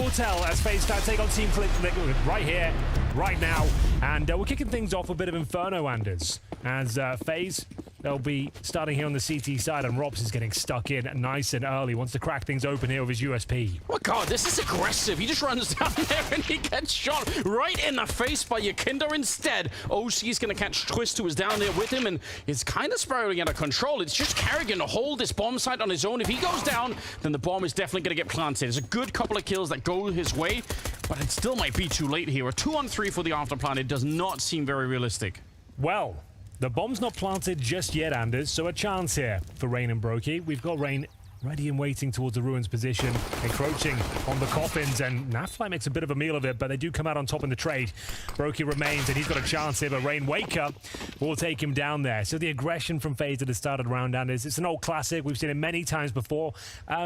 will tell as Faze try to take on Team Liquid right here, right now. And we're kicking things off with a bit of Inferno, Anders. As Faze, they'll be starting here on the CT side, and Robs is getting stuck in nice and early. Wants to crack things open here with his USP. Oh my god, this is aggressive. He just runs down there and he gets shot right in the face by Yakinda instead. OC is going to catch Twist, who is down there with him, and it's kind of spiraling out of control. It's just Carrigan to hold this bomb site on his own. If he goes down, then the bomb is definitely going to get planted. There's a good couple of kills that go his way, but it still might be too late here. A 2-on-3 for the afterplan. It does not seem very realistic. Well, the bomb's not planted just yet, Anders, so a chance here for Rain and Brokey. We've got Rain ready and waiting towards the Ruins position, encroaching on the coffins, and Nafly makes a bit of a meal of it, but they do come out on top in the trade. Brokey remains, and he's got a chance here, but Rain Wake Up will take him down there. So the aggression from Faze at the start of the round, Anders, it's an old classic. We've seen it many times before.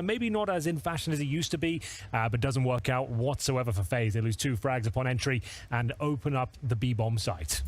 Maybe not as in fashion as it used to be, but doesn't work out whatsoever for Faze. They lose 2 frags upon entry and open up the B-bomb site.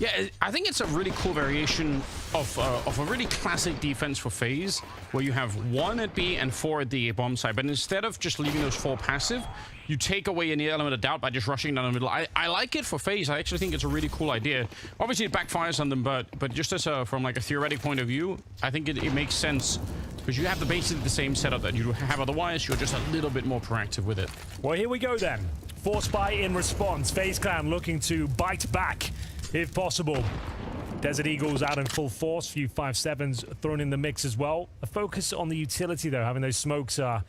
Yeah, I think it's a really cool variation of a really classic defense for Faze, where you have 1 at B and 4 at the bomb side. But instead of just leaving those 4 passive, you take away any element of doubt by just rushing down the middle. I like it for Faze. I actually think it's a really cool idea. Obviously, it backfires on them, but just as from like a theoretic point of view, I think it makes sense. Because you have basically the same setup that you have otherwise. You're just a little bit more proactive with it. Well, here we go then. Force buy in response. Faze Clan looking to bite back if possible. Desert Eagles out in full force. Few 5.7s thrown in the mix as well. A focus on the utility, though. Having those smokes are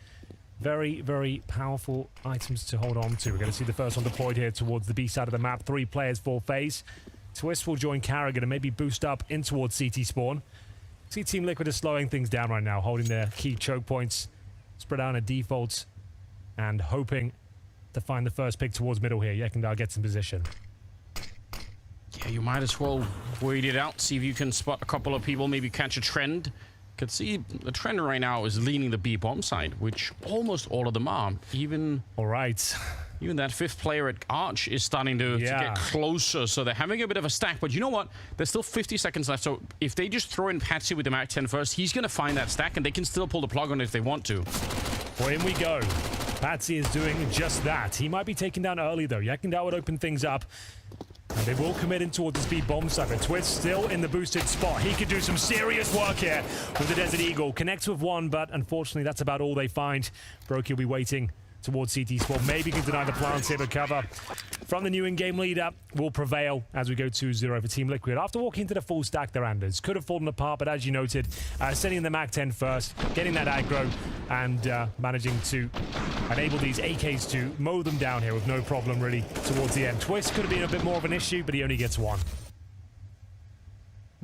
very, very powerful items to hold on to. We're going to see the first one deployed here towards the B side of the map. 3 players for Faze. Twist will join Carrigan and maybe boost up in towards CT spawn. See Team Liquid is slowing things down right now, holding their key choke points, spread out in defaults, and hoping to find the first pick towards middle here. Yekindar gets in position. Yeah, you might as well wait it out, see if you can spot a couple of people, maybe catch a trend. Could see the trend right now is leaning the B bomb side, which almost all of them are. Even all right, even that 5th player at Arch is starting to get closer, so they're having a bit of a stack. But you know what? There's still 50 seconds left, so if they just throw in Patsy with the Mac 10 first, he's going to find that stack, and they can still pull the plug on it if they want to. Well, in we go. Patsy is doing just that. He might be taken down early, though. Yekindar would open things up. And they will commit in towards the speed bomb side. But Twist still in the boosted spot. He could do some serious work here with the Desert Eagle. Connects with 1, but unfortunately that's about all they find. Brokey will be waiting towards CT spawn. Maybe can deny the plants here, but cover from the new in-game leader will prevail as we go 2-0 for Team Liquid. After walking into the full stack there, Anders. Could have fallen apart, but as you noted, sending the Mac 10 first, getting that aggro, and managing to enable these AKs to mow them down here with no problem really towards the end. Twist could have been a bit more of an issue, but he only gets 1.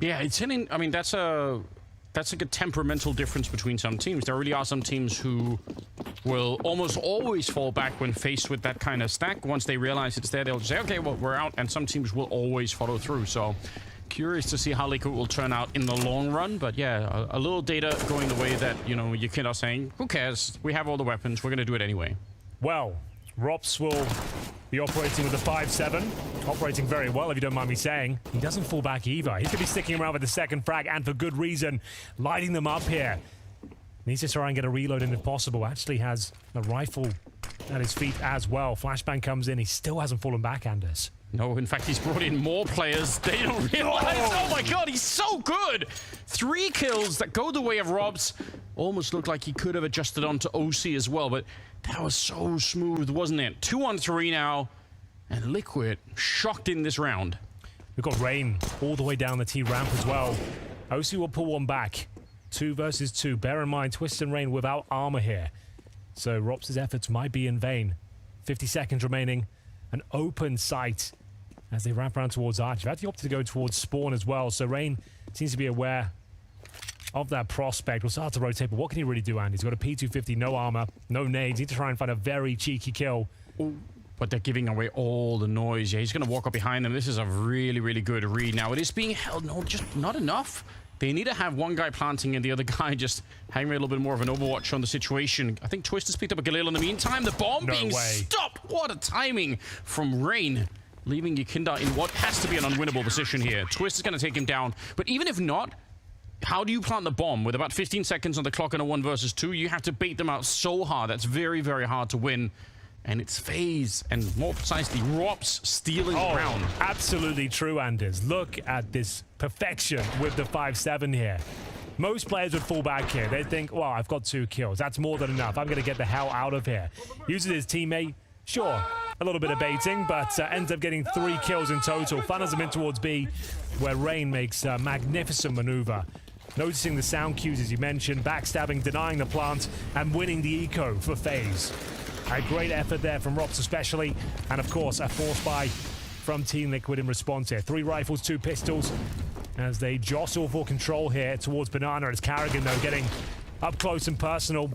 Yeah, it's hitting. I mean, that's like a temperamental difference between some teams. There really are some teams who will almost always fall back when faced with that kind of stack. Once they realize it's there, they'll just say, okay, well, we're out. And some teams will always follow through. So curious to see how Liquid will turn out in the long run. But yeah, a little data going the way that, you know, Yakinda saying, who cares? We have all the weapons. We're going to do it anyway. Well, Rops will be operating with a 5-7. Operating very well, if you don't mind me saying. He doesn't fall back either. He could be sticking around with the second frag, and for good reason. Lighting them up here. Needs to try and get a reload in if possible. Actually has a rifle at his feet as well. Flashbang comes in. He still hasn't fallen back, Anders. No, in fact, he's brought in more players. They don't realize. Oh my god, he's so good! 3 kills that go the way of Robs. Almost looked like he could have adjusted onto OC as well, but that was so smooth, wasn't it? 2-on-3 now, and Liquid shocked in this round. We've got Rain all the way down the T ramp as well. OC will pull 1 back. 2 versus 2. Bear in mind, Twist and Rain without armor here. So Rops' efforts might be in vain. 50 seconds remaining. An open sight as they wrap around towards Arch. They've actually opted to go towards spawn as well. So Rain seems to be aware of that prospect. We'll start to rotate, but what can he really do, Andy? He's got a P250, no armor, no nades. Need to try and find a very cheeky kill. Ooh. But they're giving away all the noise. Yeah, he's going to walk up behind them. This is a really, really good read. Now, it is being held. No, just not enough. They need to have one guy planting and the other guy just having a little bit more of an overwatch on the situation. I think Twist has picked up a Galil in the meantime. The bomb being stopped. What a timing from Rain. Leaving Yakinda in what has to be an unwinnable position here. Twist is going to take him down. But even if not, how do you plant the bomb? With about 15 seconds on the clock in a 1 versus 2, you have to bait them out so hard. That's very, very hard to win. and it's Faze, and more precisely, Robs stealing the round. Absolutely true, Anders. Look at this perfection with the 5-7 here. Most players would fall back here. They think, well, I've got 2 kills. That's more than enough. I'm going to get the hell out of here. Uses his teammate. Sure, a little bit of baiting, but ends up getting 3 kills in total. Funnels him in towards B, where Rain makes a magnificent maneuver. Noticing the sound cues, as you mentioned, backstabbing, denying the plant, and winning the eco for Faze. A great effort there from Rops especially, and of course, a force buy from Team Liquid in response here. 3 rifles, 2 pistols, as they jostle for control here towards Banana. It's Carrigan, though, getting up close and personal.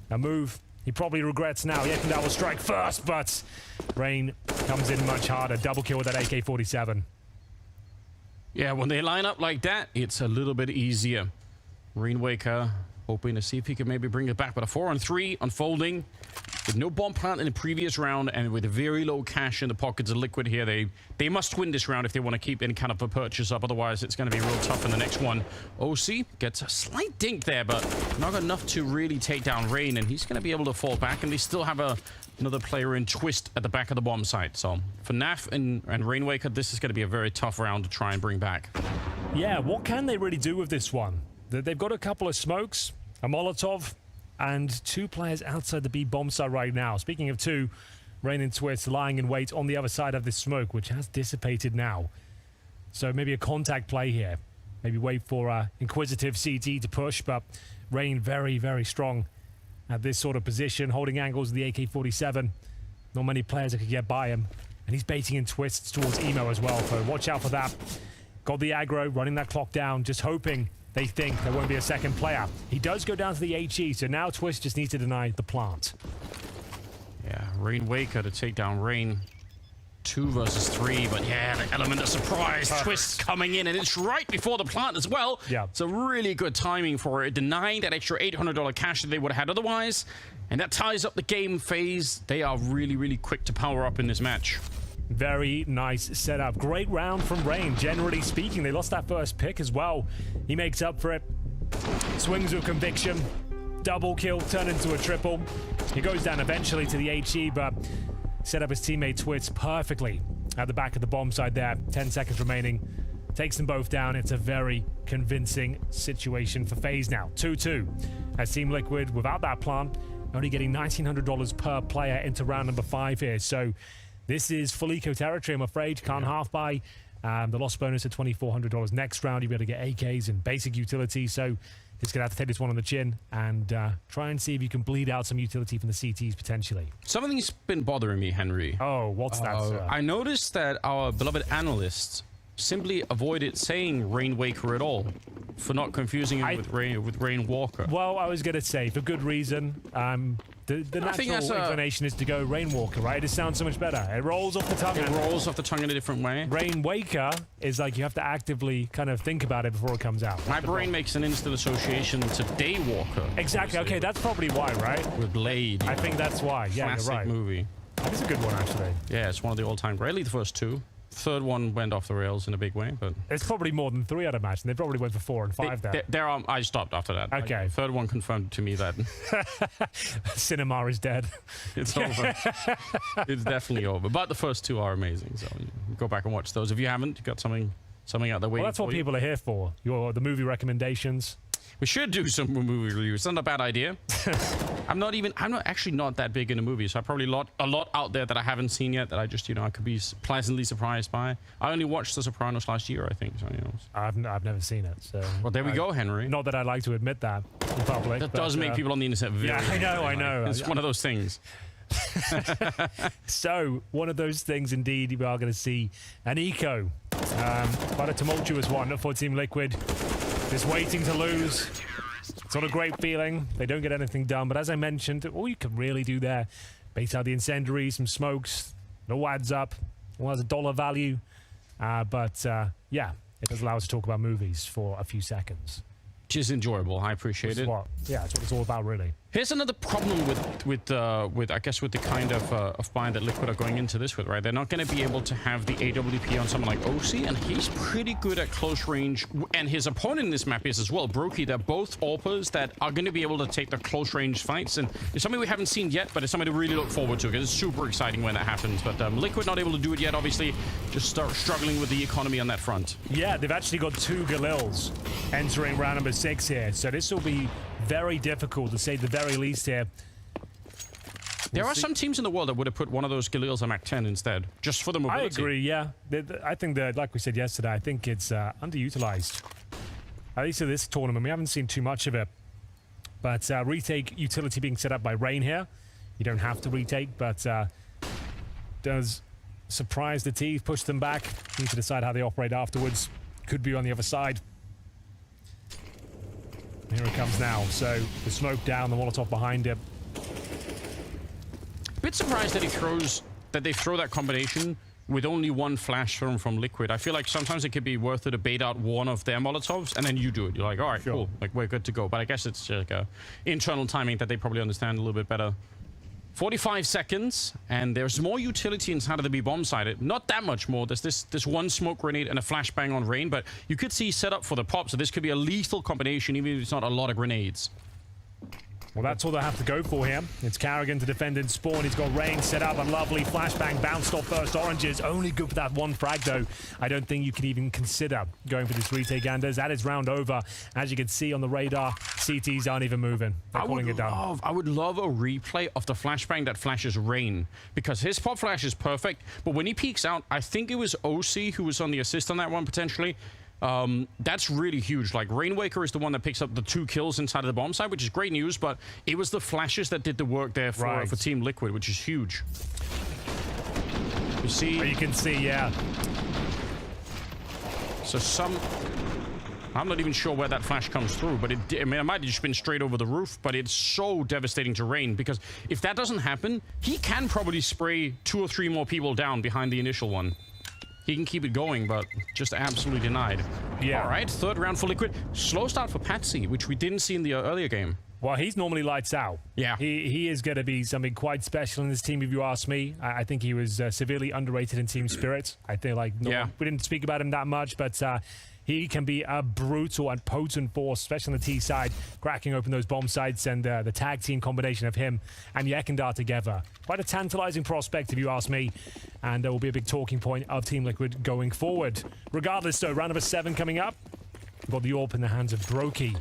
A move he probably regrets now. Yekindar will strike first, but Rain comes in much harder. Double kill with that AK-47. Yeah, when they line up like that, it's a little bit easier. Rainwaker hoping to see if he can maybe bring it back, but a 4-on-3 unfolding. With no bomb plant in the previous round and with a very low cash in the pockets of Liquid here, they must win this round if they want to keep any kind of a purchase up. Otherwise, it's going to be real tough in the next one. OC gets a slight dink there, but not enough to really take down Rain, and he's going to be able to fall back, and they still have another player in Twist at the back of the bomb site. So for Naf and Rainwaker, this is going to be a very tough round to try and bring back. Yeah, what can they really do with this one? They've got a couple of smokes, a Molotov, and 2 players outside the B bomb site right now. Speaking of 2, Rain and Twist lying in wait on the other side of this smoke, which has dissipated now. So maybe a contact play here. Maybe wait for Inquisitive CT to push, but Rain very, very strong at this sort of position, holding angles with the AK-47. Not many players that could get by him. And he's baiting in Twists towards Emo as well, so watch out for that. Got the aggro, running that clock down, just hoping they think there won't be a second player. He does go down to the HE, so now Twist just needs to deny the plant. Yeah, Rainwaker to take down Rain. 2 versus 3, but yeah, the element of surprise. Twist coming in, and it's right before the plant as well. Yeah. It's a really good timing for it, denying that extra $800 cash that they would have had otherwise. And that ties up the game. Faze, they are really, really quick to power up in this match. Very nice setup. Great round from Rain. Generally speaking, they lost that first pick as well. He makes up for it. Swings with conviction. Double kill, turn into a triple. He goes down eventually to the HE, but set up his teammate Twits perfectly at the back of the bomb side there. 10 seconds remaining. Takes them both down. It's a very convincing situation for Faze now. 2-2. As Team Liquid, without that plan, only getting $1,900 per player into round number 5 here. So this is full eco territory, I'm afraid. Can't half buy. The loss bonus at $2,400 next round. You'll be able to get AKs and basic utility. So just going to have to take this one on the chin and try and see if you can bleed out some utility from the CTs potentially. Something's been bothering me, Henry. Oh, what's that, sir? I noticed that our beloved analysts simply avoided saying Rainwaker at all for not confusing him with Rainwalker. Well, I was going to say, for good reason. The natural inclination is to go Rainwalker, right? It sounds so much better. It rolls off the tongue. It rolls off the tongue in a different way. Rainwaker is like you have to actively kind of think about it before it comes out. My brain makes an instant association to Daywalker. Exactly. Okay, that's probably why, right? With Blade. I think that's why. Yeah, classic you're right. Movie. That's a good one, actually. Yeah, it's one of the all-time great. At least the first 2. Third one went off the rails in a big way, but it's probably more than 3, I'd imagine. They probably went for 4 and 5 there. I stopped after that. Okay. Third one confirmed to me that cinema is dead. It's over. It's definitely over. But the first 2 are amazing, so go back and watch those. If you haven't, you've got something out there waiting. Well, that's what people are here for. The movie recommendations. We should do some movie reviews. It's not a bad idea. I'm not actually not that big into movies. So I probably a lot out there that I haven't seen yet that I just, I could be pleasantly surprised by. I only watched The Sopranos last year, I think. So, I've never seen it. So well, there we go, Henry. Not that I'd like to admit that in public. That does make people on the internet very I know. It's one of those things. So, one of those things indeed. We are going to see an eco. Quite a tumultuous one for Team Liquid. Just waiting to lose. It's not a great feeling. They don't get anything done. But as I mentioned, all you can really do there, bait out the incendiary, some smokes. It all adds up. All has a dollar value. Yeah, it does allow us to talk about movies for a few seconds. Which is enjoyable. I appreciate it. Yeah, that's what it's all about, really. Here's another problem with I guess with the kind of bind that Liquid are going into this with, right? They're not going to be able to have the AWP on someone like OC, and he's pretty good at close range. And his opponent in this map is as well, Brokey. They're both AWPers that are going to be able to take the close range fights, and it's something we haven't seen yet, but it's something to really look forward to because it's super exciting when that happens. But Liquid not able to do it yet, obviously, just start struggling with the economy on that front. Yeah, they've actually got 2 Galils entering round number 6 here, so this will be very difficult to say the very least here. There are some teams in the world that would have put one of those Galils on Mach 10 instead, just for the mobility. I agree, yeah. I think that, like we said yesterday, I think it's underutilized. At least in this tournament, we haven't seen too much of it. But retake utility being set up by Rain here. You don't have to retake, but does surprise the T, push them back. Need to decide how they operate afterwards. Could be on the other side. Here it comes now. So the smoke down, the Molotov behind it. Bit surprised that they throw that combination with only one flash from Liquid. I feel like sometimes it could be worth it to bait out one of their Molotovs and then you do it. You're like, all right, cool, like we're good to go. But I guess it's like a internal timing that they probably understand a little bit better. 45 seconds, and there's more utility inside of the B bomb side. Not that much more. There's this one smoke grenade and a flashbang on Rain, but you could see set up for the pop, so this could be a lethal combination, even if it's not a lot of grenades. Well, that's all they have to go for here. It's Carrigan to defend in spawn. He's got Rain set up. A lovely flashbang bounced off first oranges. Only good for that one frag, though. I don't think you can even consider going for this retake, Anders. That is round over. As you can see on the radar, CTs aren't even moving. They're calling it done. I would love a replay of the flashbang that flashes Rain, because his pop flash is perfect, but when he peeks out, I think it was OC who was on the assist on that one, potentially. That's really huge. Like, Rainwaker is the one that picks up the 2 kills inside of the bomb side, which is great news, but it was the flashes that did the work there for Team Liquid, which is huge. You see? You can see, yeah. So I'm not even sure where that flash comes through, but it might have just been straight over the roof, but it's so devastating to Rain, because if that doesn't happen, he can probably spray 2 or 3 more people down behind the initial one. He can keep it going, but just absolutely denied. Yeah. All right, 3rd round for Liquid. Slow start for Patsy, which we didn't see in the earlier game. Well, he's normally lights out. Yeah. He is going to be something quite special in this team, if you ask me. I think he was severely underrated in Team Spirit. I think, like, we didn't speak about him that much, but he can be a brutal and potent force, especially on the T side, cracking open those bomb sites, and the tag team combination of him and Yekindar together. Quite a tantalizing prospect, if you ask me, and will be a big talking point of Team Liquid going forward. Regardless, though, round number 7 coming up. We've got the AWP in the hands of Brokey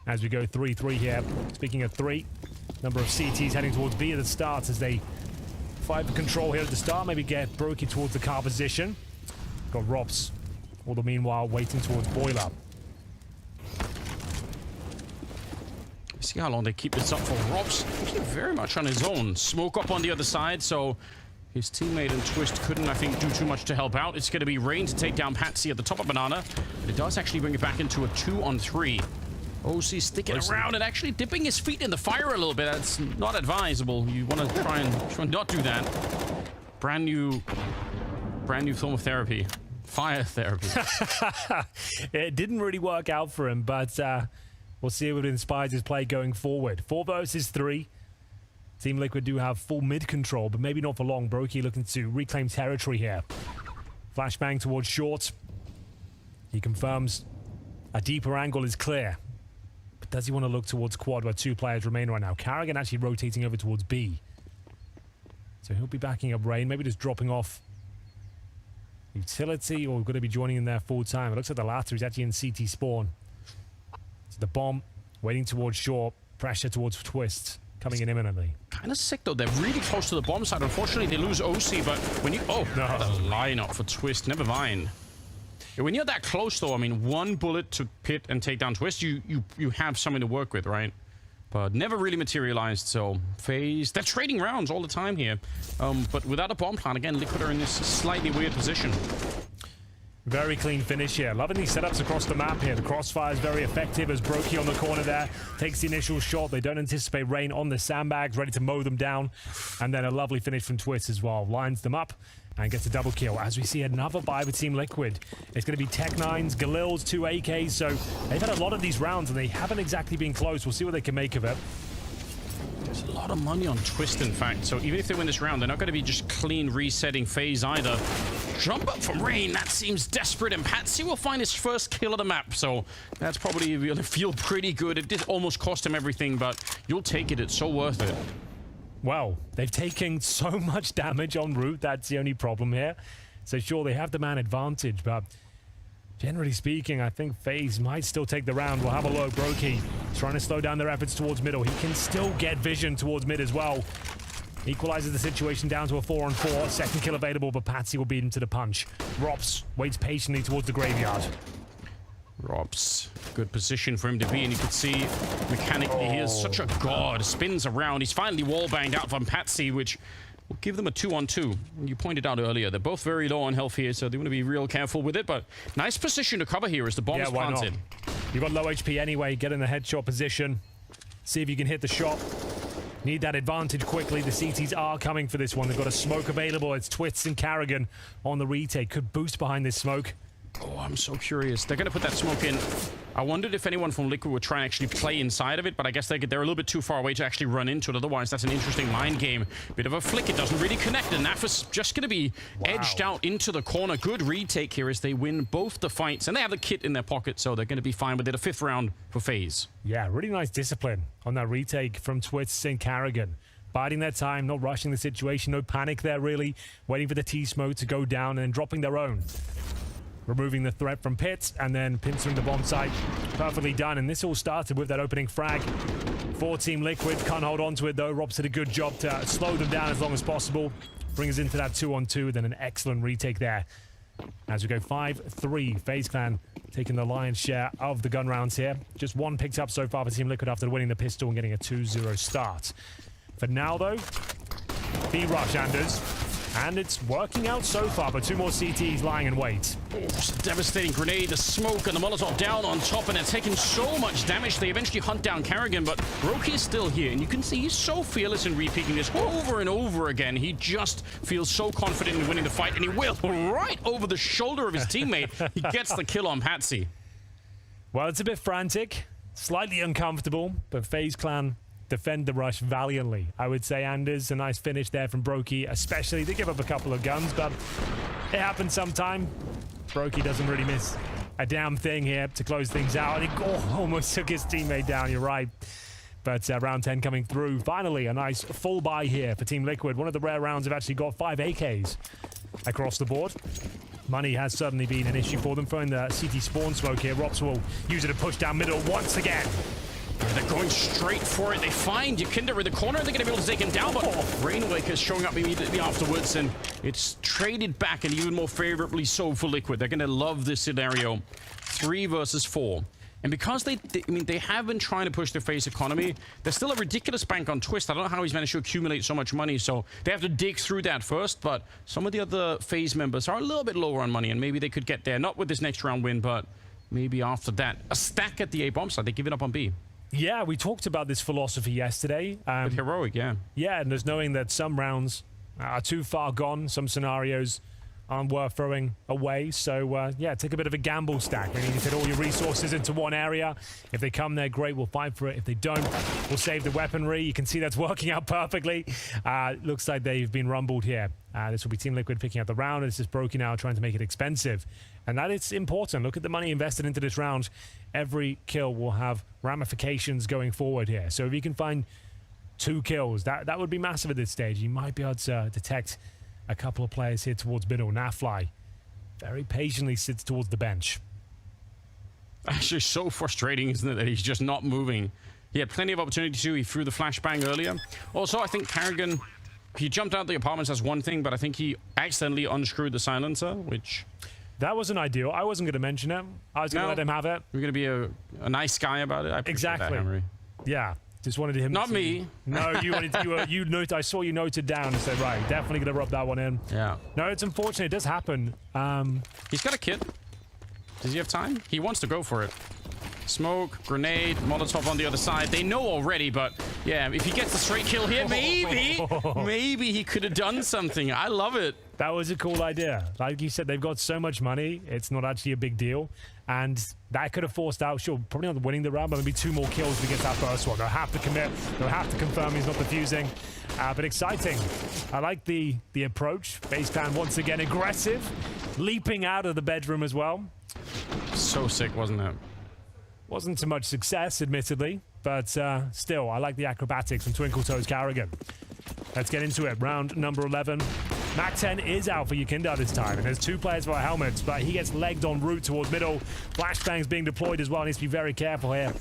as we go 3-3 here. Speaking of 3, number of CTs heading towards B at the start as they fight for control here at the start. Maybe get Brokey towards the car position. Got Rops all the meanwhile waiting towards Boiler. See how long they keep this up for. Rob's very much on his own. Smoke up on the other side, so his teammate and Twist couldn't, I think, do too much to help out. It's going to be Rain to take down Patsy at the top of Banana. But it does actually bring it back into a 2-on-3. OC sticking around and actually dipping his feet in the fire a little bit. That's not advisable. You want to try and not do that. Brand new form of therapy. Fire therapy. It didn't really work out for him, but we'll see what inspires his play going forward. 4 versus 3. Team Liquid do have full mid control, but maybe not for long. Brokey looking to reclaim territory here. Flashbang towards short. He confirms a deeper angle is clear. But does he want to look towards quad where 2 players remain right now? Carrigan actually rotating over towards B. So he'll be backing up Rain, maybe just dropping off utility, or going to be joining in there full time. It looks like the latter is actually in CT spawn. So the bomb waiting towards short, pressure towards Twist coming in imminently. Kind of sick though. They're really close to the bomb side. Unfortunately, they lose OC, but when you the lineup for Twist, never mind. When you're that close though, I mean, 1 bullet to pit and take down Twist, you have something to work with, right? But never really materialized, so Faze, they're trading rounds all the time here. But without a bomb plant, again, Liquid are in this slightly weird position. Very clean finish here. Loving these setups across the map here. The crossfire is very effective as Brokey on the corner there takes the initial shot. They don't anticipate Rain on the sandbags, ready to mow them down. And then a lovely finish from Twist as well. Lines them up and gets a double kill. As we see another buy with Team Liquid. It's going to be Tech 9s, Galils, 2 AKs. So they've had a lot of these rounds and they haven't exactly been close. We'll see what they can make of it. There's a lot of money on Twist, in fact. So even if they win this round, they're not going to be just clean resetting Faze either. Jump up from Rain, that seems desperate, and Patsy will find his first kill of the map, so that's probably going to feel pretty good. It did almost cost him everything, but you'll take it. It's so worth it. Well, they've taken so much damage en route. That's the only problem here. So sure, they have the man advantage, but generally speaking, I think FaZe might still take the round. We'll have a look. Brokey trying to slow down their efforts towards middle. He can still get vision towards mid as well. Equalizes the situation down to a 4-on-4. Second kill available, but Patsy will beat him to the punch. Rops waits patiently towards the graveyard. Rops, good position for him to be, and you can see mechanically he is such a god. Spins around. He's finally wall banged out from Patsy, which will give them a 2-on-2. You pointed out earlier, they're both very low on health here, so they want to be real careful with it, but nice position to cover here as the bomb's planted. You've got low HP anyway. Get in the headshot position. See if you can hit the shot. Need that advantage quickly. The CTs are coming for this one. They've got a smoke available. It's Twits and Carrigan on the retake. Could boost behind this smoke. Oh, I'm so curious. They're going to put that smoke in. I wondered if anyone from Liquid would try and actually play inside of it, but I guess they're a little bit too far away to actually run into it. Otherwise, that's an interesting mind game. Bit of a flick. It doesn't really connect, and Nafis just going to be edged out into the corner. Good retake here as they win both the fights, and they have the kit in their pocket, so they're going to be fine with it. A 5th round for FaZe. Yeah, really nice discipline on that retake from Twits and Carrigan. Biding their time, not rushing the situation, no panic there really. Waiting for the T-smoke to go down and then dropping their own. Removing the threat from Pit and then pincering the bomb site. Perfectly done, and this all started with that opening frag. 4 Team Liquid can't hold on to it though. Robs did a good job to slow them down as long as possible. Bring us into that 2-on-2, then an excellent retake there. As we go 5-3, FaZe Clan taking the lion's share of the gun rounds here. Just 1 picked up so far for Team Liquid after winning the pistol and getting a 2-0 start. For now though, B-rush Anders. And it's working out so far, but 2 more CTs lying in wait. Oh, devastating grenade, the smoke, and the Molotov down on top, and they're taking so much damage. They eventually hunt down Carrigan, but Brokey is still here, and you can see he's so fearless in repeating this over and over again. He just feels so confident in winning the fight, and he will right over the shoulder of his teammate. He gets the kill on Patsy. Well, it's a bit frantic, slightly uncomfortable, but FaZe Clan defend the rush valiantly. I would say Anders, a nice finish there from Brokey, especially to give up a couple of guns, but it happens sometime. Brokey doesn't really miss a damn thing here to close things out, and he almost took his teammate down, you're right. But round 10 coming through. Finally, a nice full buy here for Team Liquid. One of the rare rounds have actually got 5 AKs across the board. Money has certainly been an issue for them. Throwing the CT spawn smoke here. Rops will use it to push down middle once again. They're going straight for it. They find Yakinda in the corner. They're going to be able to take him down, but Rainwaker's showing up immediately afterwards, and it's traded back, and even more favorably so for Liquid. They're going to love this scenario. 3 versus 4. And because they have been trying to push their FaZe economy, there's still a ridiculous bank on Twist. I don't know how he's managed to accumulate so much money, so they have to dig through that first, but some of the other FaZe members are a little bit lower on money, and maybe they could get there. Not with this next round win, but maybe after that. A stack at the A bomb side. They give it up on B. Yeah, we talked about this philosophy yesterday. With Heroic, yeah. Yeah, and there's knowing that some rounds are too far gone, some scenarios aren't worth throwing away. So, yeah, take a bit of a gamble stack. Meaning you put all your resources into one area. If they come there, great, we'll fight for it. If they don't, we'll save the weaponry. You can see that's working out perfectly. Looks like they've been rumbled here. This will be Team Liquid picking up the round. This is Brokey now trying to make it expensive. And that is important. Look at the money invested into this round. Every kill will have ramifications going forward here. So if you can find 2 kills, that would be massive at this stage. You might be able to detect a couple of players here towards middle. Nafly very patiently sits towards the bench. Actually, so frustrating, isn't it, that he's just not moving. He had plenty of opportunity to. He threw the flashbang earlier. Also, I think Carrigan, he jumped out the apartments as one thing, but I think he accidentally unscrewed the silencer, which... That wasn't ideal. I wasn't going to mention it. I was going to let him have it. We're going to be a nice guy about it. I appreciate that, Henry. Yeah. Just wanted him Not to... me. No, you noted. I saw you noted down and said, right, definitely going to rub that one in. Yeah. No, it's unfortunate. It does happen. He's got a kit. Does he have time? He wants to go for it. Smoke, grenade, Molotov on the other side. They know already, but yeah, if he gets a straight kill here, maybe he could have done something. I love it. That was a cool idea. Like you said, they've got so much money, it's not actually a big deal. And that could have forced out, sure, probably not winning the round, but maybe 2 more kills to get that first one. They'll have to commit. They'll have to confirm he's not defusing. But exciting. I like the approach. Faze Clan once again aggressive. Leaping out of the bedroom as well. So sick, wasn't it? Wasn't so much success, admittedly. But still, I like the acrobatics from Twinkle Toes Carrigan. Let's get into it. Round number 11. Mac 10 is out for Yakinda this time, and there's 2 players for helmets, but he gets legged en route towards middle. Flashbangs being deployed as well. Needs to be very careful here.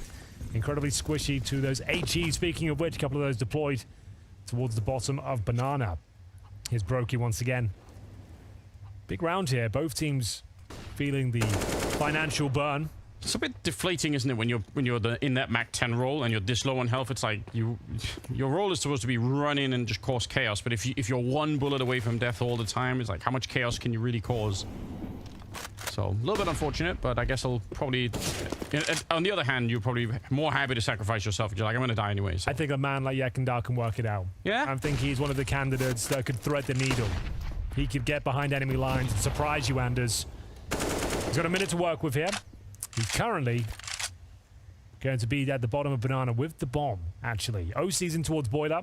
Incredibly squishy to those HE. Speaking of which, a couple of those deployed towards the bottom of Banana. Here's Brokey once again. Big round here. Both teams feeling the financial burn. It's a bit deflating, isn't it, when you're in that Mac 10 role and you're this low on health? It's like your role is supposed to be run in and just cause chaos, but if you're 1 bullet away from death all the time, it's like, how much chaos can you really cause? So a little bit unfortunate, but I guess I'll probably. On the other hand, you're probably more happy to sacrifice yourself. You're like, I'm going to die anyway. So. I think a man like Yakinda can work it out. Yeah. I think he's one of the candidates that could thread the needle. He could get behind enemy lines and surprise you, Anders. He's got a minute to work with here. He's currently going to be at the bottom of Banana with the bomb, actually. OC's in towards Boiler.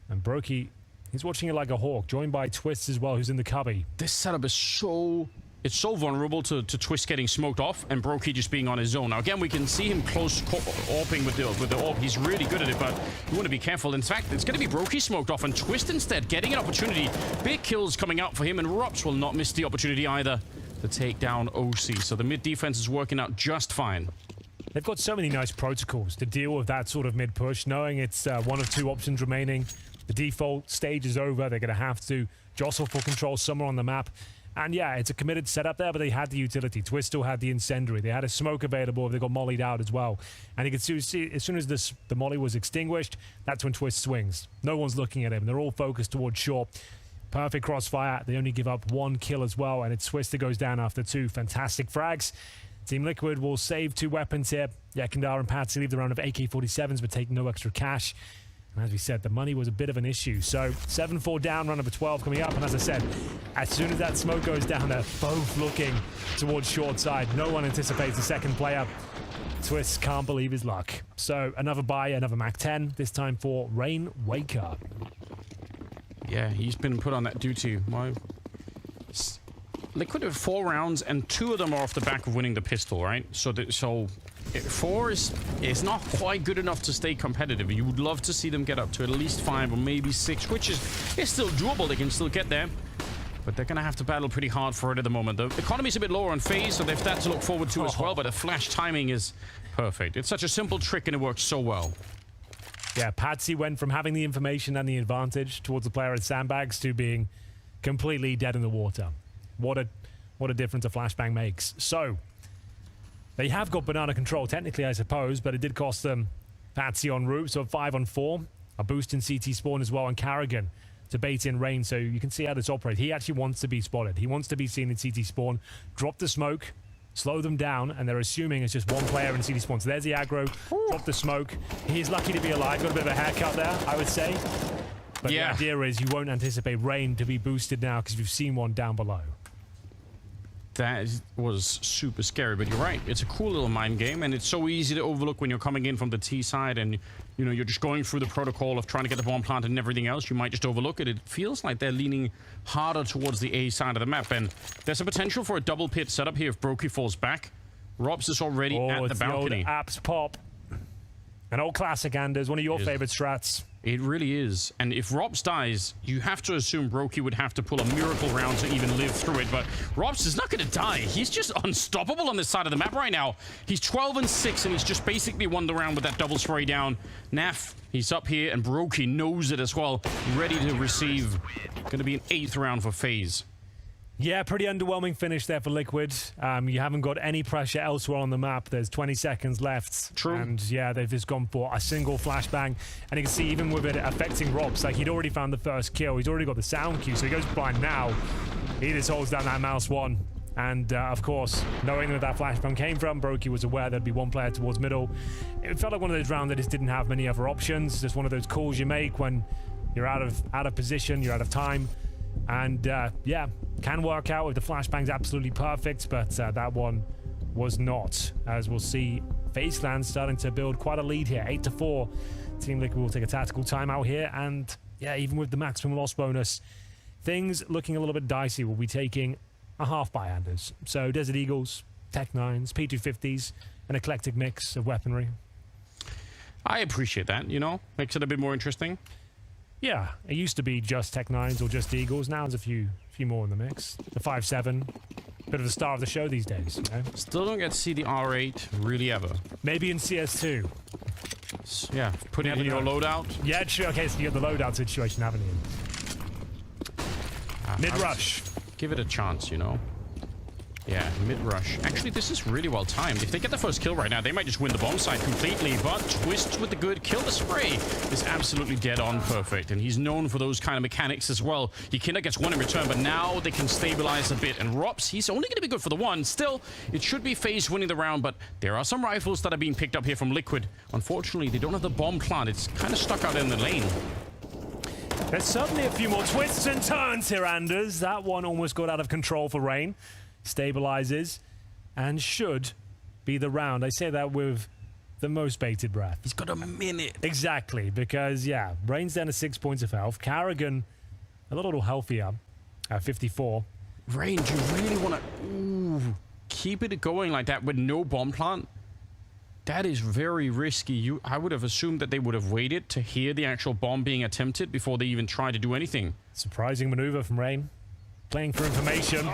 And Brokey, he's watching it like a hawk, joined by Twist as well, who's in the cubby. This setup is so... It's so vulnerable to Twist getting smoked off and Brokey just being on his own. Now, again, we can see him close AWPing with the AWP. He's really good at it, but you want to be careful. In fact, it's going to be Brokey smoked off and Twist instead getting an opportunity. Big kills coming out for him, and Rops will not miss the opportunity either to take down OC. So the mid defense is working out just fine. They've got so many nice protocols to deal with that sort of mid push, knowing it's 1 of 2 options remaining. The default stage is over. They're going to have to jostle for control somewhere on the map. And yeah, it's a committed setup there, but they had the utility. Twist still had the incendiary. They had a smoke available. They got mollied out as well. And you can see as soon as the molly was extinguished, that's when Twist swings. No one's looking at him. They're all focused towards short. Perfect crossfire. They only give up 1 kill as well, and it's Twist that goes down after 2 fantastic frags. Team Liquid will save 2 weapons here. Yakinda and Patsy leave the round of AK-47s, but take no extra cash. And as we said, the money was a bit of an issue. So 7-4 down, round number 12 coming up. And as I said, as soon as that smoke goes down, they're both looking towards short side. No one anticipates the second player. Twist can't believe his luck. So another buy, another Mac 10, this time for Rain Waker. Yeah, he's been put on that duty. Liquid have 4 rounds, and 2 of them are off the back of winning the pistol, right? So 4 is not quite good enough to stay competitive. You would love to see them get up to at least 5 or maybe 6, which is still doable. They can still get there. But they're going to have to battle pretty hard for it at the moment. The economy's a bit lower on Faze, so they've that to look forward to as well. But the flash timing is perfect. It's such a simple trick, and it works so well. Yeah, Patsy went from having the information and the advantage towards the player at sandbags to being completely dead in the water. What a difference a flashbang makes. So, they have got banana control, technically, I suppose, but it did cost them Patsy en route, so 5 on 4. A boost in CT spawn as well, and Carrigan to bait in Rain, so you can see how this operates. He actually wants to be spotted. He wants to be seen in CT spawn. Drop the smoke, slow them down, and they're assuming it's just 1 player in CT spawn. So there's the aggro. Drop the smoke. He's lucky to be alive. Got a bit of a haircut there, I would say. But yeah, the idea is you won't anticipate Rain to be boosted now because you've seen one down below. That was super scary, but you're right. It's a cool little mind game, and it's so easy to overlook when you're coming in from the T side and, you know, you're just going through the protocol of trying to get the bomb planted and everything else. You might just overlook it. It feels like they're leaning harder towards the A side of the map, and there's a potential for a double pit setup here if Brokey falls back. Robs is already at the balcony. The old apps pop. An old classic, Anders. One of your favorite strats. It really is. And if Robs dies, you have to assume Brokey would have to pull a miracle round to even live through it. But Robs is not going to die. He's just unstoppable on this side of the map right now. He's 12 and 6, and he's just basically won the round with that double spray down. Naf, he's up here, and Brokey knows it as well. Ready to receive. Going to be an 8th round for Faze. Yeah, pretty underwhelming finish there for Liquid. You haven't got any pressure elsewhere on the map. There's 20 seconds left. True. And yeah, they've just gone for a single flashbang. And you can see even with it affecting Robs, like he'd already found the first kill. He's already got the sound cue, so he goes blind now. He just holds down that mouse 1. And of course, knowing where that flashbang came from, Brokey was aware there'd be 1 player towards middle. It felt like one of those rounds that just didn't have many other options. Just one of those calls you make when you're out of position, you're out of time. And yeah, can work out if the flashbang's absolutely perfect, but that one was not. As we'll see, Faze starting to build quite a lead here, 8-4. Team Liquid will take a tactical timeout here, and yeah, even with the maximum loss bonus, things looking a little bit dicey. We'll be taking a half buy, Anders. So Desert Eagles, Tech 9s, P250s, an eclectic mix of weaponry. I appreciate that, you know? Makes it a bit more interesting. Yeah, it used to be just Tech 9s or just Eagles. Now there's a few more in the mix. The 5.7, bit of the star of the show these days. You know? Still don't get to see the R8 really ever. Maybe in CS2. Yeah, put it in your loadout. Yeah, sure. Okay, so you have the loadout situation, haven't you? Mid-rush. Give it a chance, you know? Yeah, mid-rush. Actually, this is really well timed. If they get the first kill right now, they might just win the bomb site completely, but Twist with the good kill. The spray is absolutely dead on perfect, and he's known for those kind of mechanics as well. He kinda gets one in return, but now they can stabilize a bit, and Rops, he's only gonna be good for the one. Still, it should be Faze winning the round, but there are some rifles that are being picked up here from Liquid. Unfortunately, they don't have the bomb plant. It's kind of stuck out in the lane. There's certainly a few more twists and turns here, Anders. That one almost got out of control for Rain. Stabilizes and should be the round. I say that with the most bated breath. He's got a minute. Exactly, because, yeah, Rain's down to 6 points of health. Karrigan, a little healthier at 54. Rain, do you really want to keep it going like that with no bomb plant? That is very risky. I would have assumed that they would have waited to hear the actual bomb being attempted before they even tried to do anything. Surprising maneuver from Rain. Playing for information,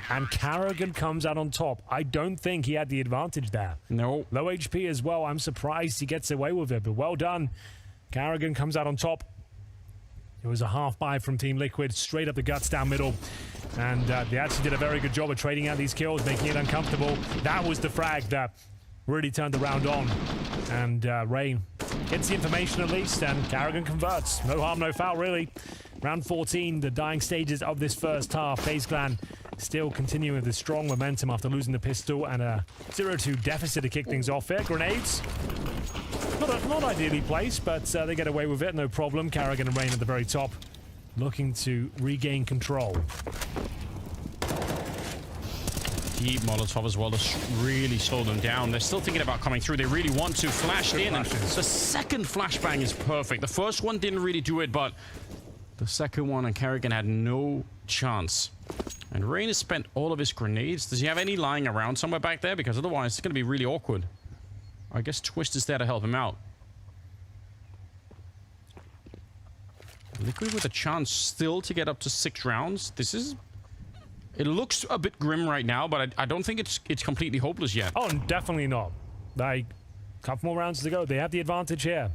and Karrigan comes out on top. I don't think he had the advantage there. No. Low HP as well. I'm surprised he gets away with it, but well done. Karrigan comes out on top. It was a half buy from Team Liquid, straight up the guts down middle. And they actually did a very good job of trading out these kills, making it uncomfortable. That was the frag that really turned the round on. And Rain gets the information at least, and Karrigan converts. No harm, no foul, really. Round 14, the dying stages of this first half. Faze Clan still continuing with the strong momentum after losing the pistol and a 0-2 deficit to kick things off here. Grenades. Not ideally placed, but they get away with it, no problem. Karrigan and Rain at the very top, looking to regain control. Deep Molotov as well to really slow them down. They're still thinking about coming through. They really want to flash in. And the second flashbang is perfect. The first one didn't really do it, but the second one, and Karrigan had no chance. And Rain has spent all of his grenades. Does he have any lying around somewhere back there? Because otherwise it's going to be really awkward. I guess Twist is there to help him out. Liquid with a chance still to get up to 6 rounds. This is... It looks a bit grim right now, but I don't think it's completely hopeless yet. Oh, definitely not. Like, a couple more rounds to go. They have the advantage here.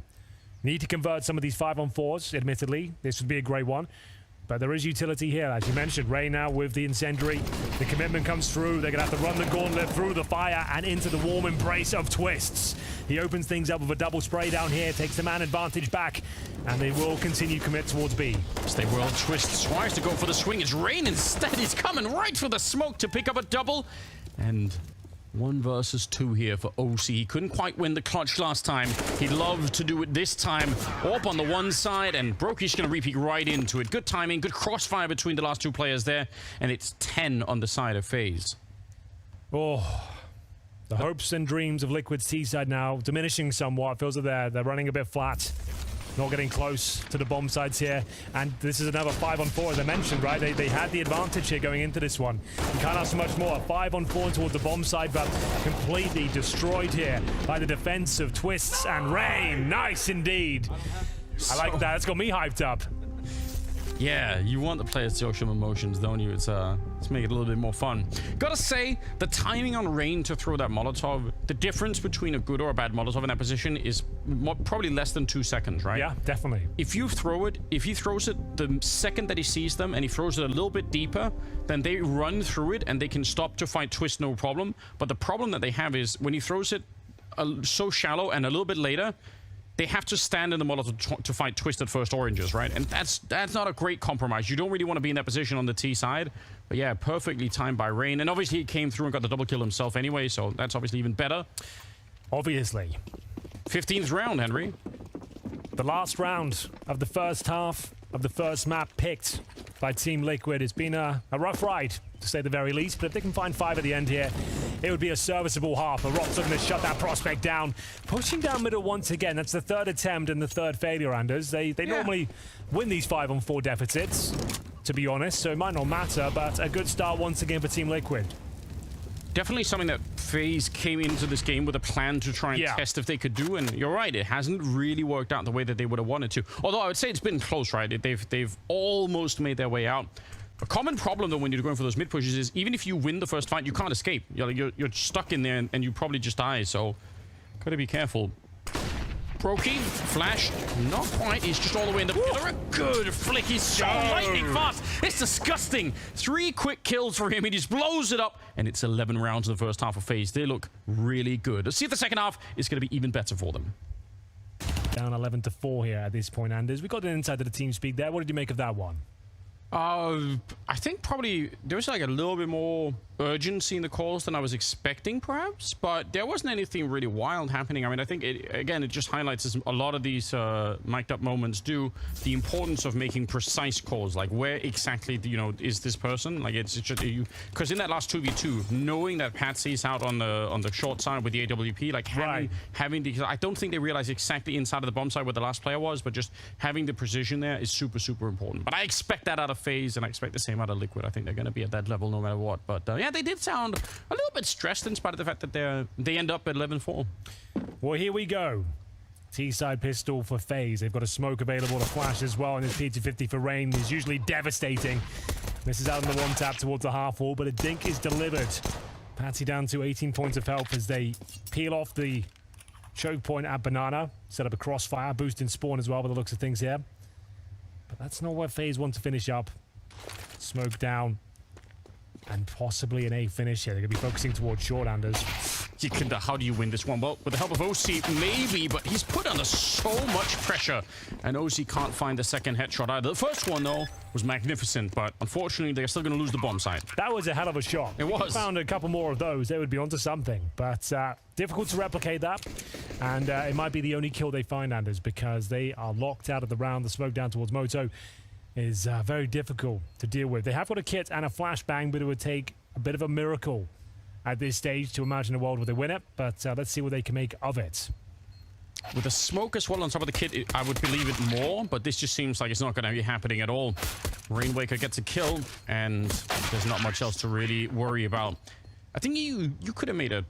Need to convert some of these 5-on-4s, admittedly. This would be a great one. But there is utility here, as you mentioned. Rain now with the incendiary. The commitment comes through. They're going to have to run the gauntlet through the fire and into the warm embrace of Twists. He opens things up with a double spray down here, takes the man advantage back, and they will continue to commit towards B. Stay well. Twist tries to go for the swing. It's Rain instead. He's coming right for the smoke to pick up a double. And 1 versus 2 here for OC. He couldn't quite win the clutch last time. He'd love to do it this time. Orp on the one side, and Brokey's going to repeat right into it. Good timing, good crossfire between the last 2 players there, and it's 10 on the side of Faze. Oh, the hopes and dreams of Liquid's T side now diminishing somewhat. Feels like they're running a bit flat. Not getting close to the bomb sides here. And this is another 5-on-4, as I mentioned, right? They had the advantage here going into this one. You can't ask much more. 5-on-4 towards the bomb side, but completely destroyed here by the defense of Twists and Rain. Nice indeed. I like that. That's got me hyped up. Yeah, you want the players to show some emotions, don't you? Let's make it a little bit more fun. Gotta say, the timing on Rain to throw that Molotov, the difference between a good or a bad Molotov in that position is probably less than 2 seconds, right? Yeah, definitely. If you throw it, if he throws it the second that he sees them and he throws it a little bit deeper, then they run through it and they can stop to fight Twist no problem. But the problem that they have is when he throws it so shallow and a little bit later, they have to stand in the Molotov to fight Twisted first oranges, right? And that's not a great compromise. You don't really want to be in that position on the T side. But yeah, perfectly timed by Rain. And obviously he came through and got the double kill himself anyway, so that's obviously even better. Obviously. 15th round, Henry. The last round of the first half of the first map picked by Team Liquid. It's been a rough ride, to say the very least, but if they can find 5 at the end here, it would be a serviceable half. But Rops are going to shut that prospect down. Pushing down middle once again. That's the third attempt and the third failure, Anders. They normally win these 5-on-4 deficits, to be honest, so it might not matter, but a good start once again for Team Liquid. Definitely something that FaZe came into this game with a plan to try and test if they could do, and you're right, it hasn't really worked out the way that they would have wanted to. Although I would say it's been close, right? They've almost made their way out. A common problem, though, when you're going for those mid pushes is even if you win the first fight, you can't escape. You're stuck in there, and you probably just die, so gotta be careful. Brokey, flash, not quite. He's just all the way in the pillar. A good flick. He's so lightning fast. It's disgusting. 3 quick kills for him. He just blows it up. And it's 11 rounds in the first half of FaZe. They look really good. Let's see if the second half is going to be even better for them. Down 11-4 here at this point, Anders. We got an insight to the team speak there. What did you make of that one? I think probably there was like a little bit more urgency in the calls than I was expecting, perhaps, but there wasn't anything really wild happening. I mean, I think it just highlights, as a lot of these mic'd up moments do, the importance of making precise calls, like where exactly is this person, like it's just you, because in that last 2v2, knowing that Patsy's out on the short side with the AWP, like having the, I don't think they realized exactly inside of the bomb side where the last player was, but just having the precision there is super important. But I expect that out of FaZe, and I expect the same out of Liquid. I think they're going to be at that level no matter what. But yeah, they did sound a little bit stressed in spite of the fact that they end up at 11-4. Well, here we go. T-side pistol for FaZe. They've got a smoke available to flash as well, and this P250 for Rain is usually devastating. This is out on the one tap towards the half wall, but a dink is delivered. Patsy down to 18 points of health as they peel off the choke point at Banana. Set up a crossfire, boost in spawn as well by the looks of things here. But that's not where FaZe want to finish up. Smoke down. And possibly an A finish here. They're going to be focusing towards short-handers. How do you win this one? Well, with the help of OC, maybe, but he's put under so much pressure. And OC can't find the second headshot either. The first one, though, was magnificent, but unfortunately, they're still going to lose the bomb site. That was a hell of a shot. It was. If they found a couple more of those, they would be onto something. But difficult to replicate that. And it might be the only kill they find, Anders, because they are locked out of the round. The smoke down towards Moto is very difficult to deal with. They have got a kit and a flashbang, but it would take a bit of a miracle at this stage to imagine a world where they win it. But let's see what they can make of it. With the smoke as well on top of the kit, I would believe it more, but this just seems like it's not going to be happening at all. Rainwaker gets a kill, and there's not much else to really worry about. I think you could have made a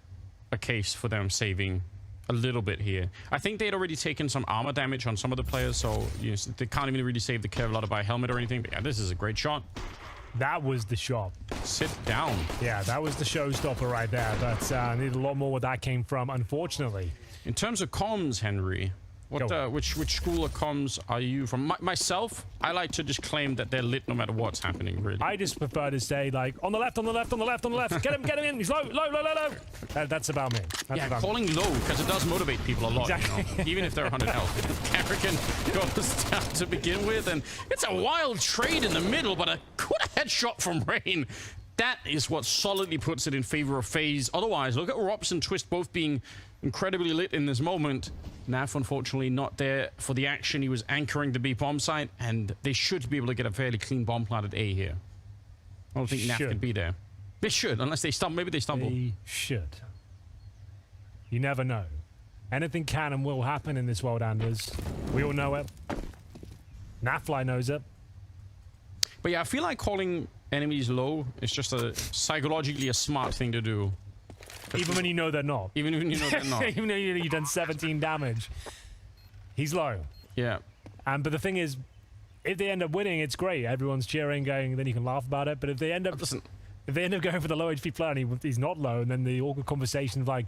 case for them saving a little bit here. I think they had already taken some armor damage on some of the players, so they can't even really save the Kevlar by helmet or anything. But yeah, this is a great shot. That was the shot. Sit down. Yeah, that was the showstopper right there. But I need a lot more where that came from, unfortunately. In terms of comms, Henry, which school of comms are you from? Myself, I like to just claim that they're lit no matter what's happening, really. I just prefer to say, like, on the left, on the left, on the left, on the left. Get him in. He's low. That's about me. Calling low, because it does motivate people a lot, exactly. Even if they're 100 health. Carrigan goes down to begin with, and it's a wild trade in the middle, but a good headshot from Rain. That is what solidly puts it in favor of FaZe. Otherwise, look at Rops and Twist both being incredibly lit in this moment. Naf, unfortunately, not there for the action. He was anchoring the B bomb site, and they should be able to get a fairly clean bomb plant at A here. I don't think Naf can be there. They should, unless they stumble. Maybe they stumble. They should. You never know. Anything can and will happen in this world, Anders. We all know it. Nafly knows it. But yeah, I feel like calling enemies low is just psychologically a smart thing to do. Even when you know they're not. Even when you know they're not. Even though you've done 17 damage. He's low. Yeah. But the thing is, if they end up winning, it's great. Everyone's cheering, going, then you can laugh about it. But if they end up going for the low HP player and he's not low, and then the awkward conversation of like,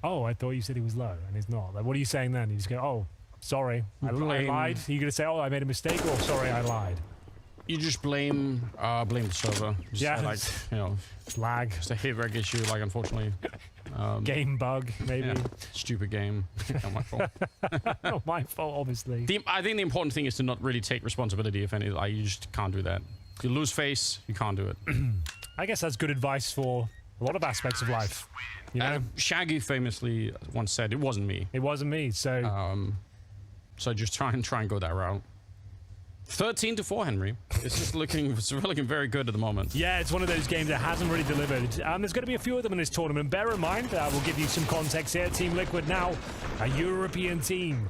oh, I thought you said he was low, and he's not. Like, what are you saying then? You just go, oh, sorry, I lied. Are you going to say, oh, I made a mistake, or sorry, I lied? You just blame the server. Just like, lag. It's a hit reg issue, like, unfortunately. Game bug, maybe. Yeah. Stupid game. Not my fault. Not my fault, obviously. I think the important thing is to not really take responsibility if any. Like, you just can't do that. If you lose face, you can't do it. I guess that's good advice for a lot of aspects of life. You know? Shaggy famously once said, "It wasn't me." It wasn't me. So just try and go that route. 13-4, Henry. It's looking very good at the moment. Yeah, it's one of those games that hasn't really delivered. There's going to be a few of them in this tournament. Bear in mind, we'll give you some context here. Team Liquid now a European team,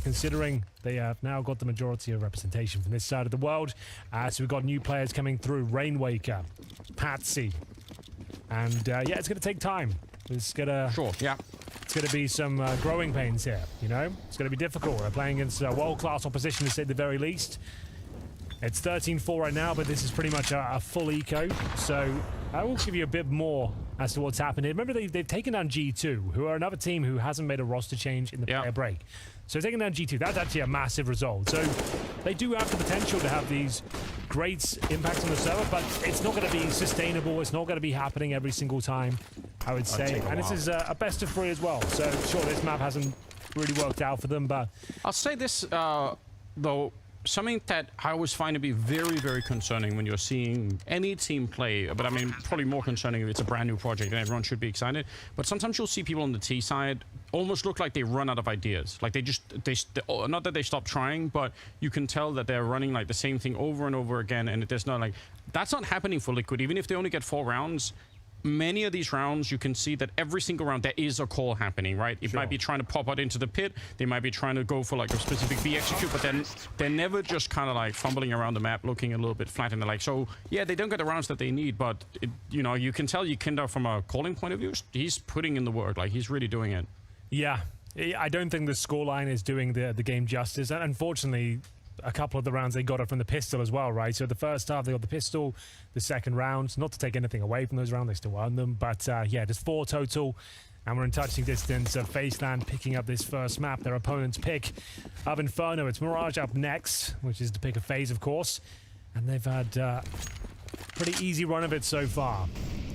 considering they have now got the majority of representation from this side of the world. So we've got new players coming through. Rainwaker, Patsy. And yeah, it's going to take time. It's going to... Sure, yeah. It's going to be some growing pains here, you know? It's going to be difficult. We're playing against world-class opposition, to say the very least. It's 13-4 right now, but this is pretty much a full eco. So I will give you a bit more as to what's happened here. Remember, they've taken down G2, who are another team who hasn't made a roster change in the player break. So taking down G2, that's actually a massive result. So they do have the potential to have these great impacts on the server, but it's not going to be sustainable. It's not going to be happening every single time, I would say. And this is a best of 3 as well. So sure, this map hasn't really worked out for them, but... I'll say this, though, something that I always find to be very, very concerning when you're seeing any team play, but I mean, probably more concerning if it's a brand new project and everyone should be excited. But sometimes you'll see people on the T side almost look like they run out of ideas. Like they not that they stop trying, but you can tell that they're running like the same thing over and over again. And there's not like, that's not happening for Liquid. Even if they only get 4 rounds, many of these rounds, you can see that every single round there is a call happening, right? It might be trying to pop out into the pit. They might be trying to go for like a specific B execute, but then they're never just kind of like fumbling around the map, looking a little bit flat in the like. So yeah, they don't get the rounds that they need, but you know, you can tell Yikinda from a calling point of view, he's putting in the work. Like he's really doing it. Yeah, I don't think the scoreline is doing the game justice, and unfortunately, a couple of the rounds they got it from the pistol as well, right? So the first half they got the pistol, the second round, not to take anything away from those rounds, they still won them, but yeah, just 4 total, and we're in touching distance of Faceland picking up this first map, their opponent's pick of Inferno. It's Mirage up next, which is the pick of Faze, of course, and they've had a pretty easy run of it so far.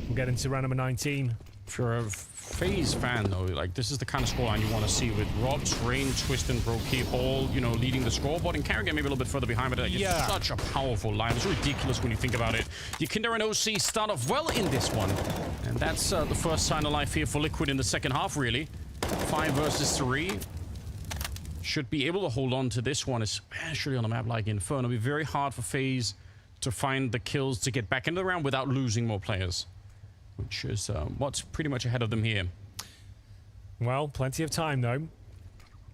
We'll get into round number 19. If you're a Faze fan, though, like this is the kind of scoreline you want to see with Robs, Rain, Twist, and Brokey all, you know, leading the scoreboard, and Carrigan maybe a little bit further behind, but like, it's such a powerful line. It's ridiculous when you think about it. Yikinda and OC start off well in this one, and that's the first sign of life here for Liquid in the second half, really. 5 versus 3. Should be able to hold on to this one, especially on a map like Inferno. It'll be very hard for Faze to find the kills to get back into the round without losing more players, which is what's pretty much ahead of them here. Well, plenty of time, though.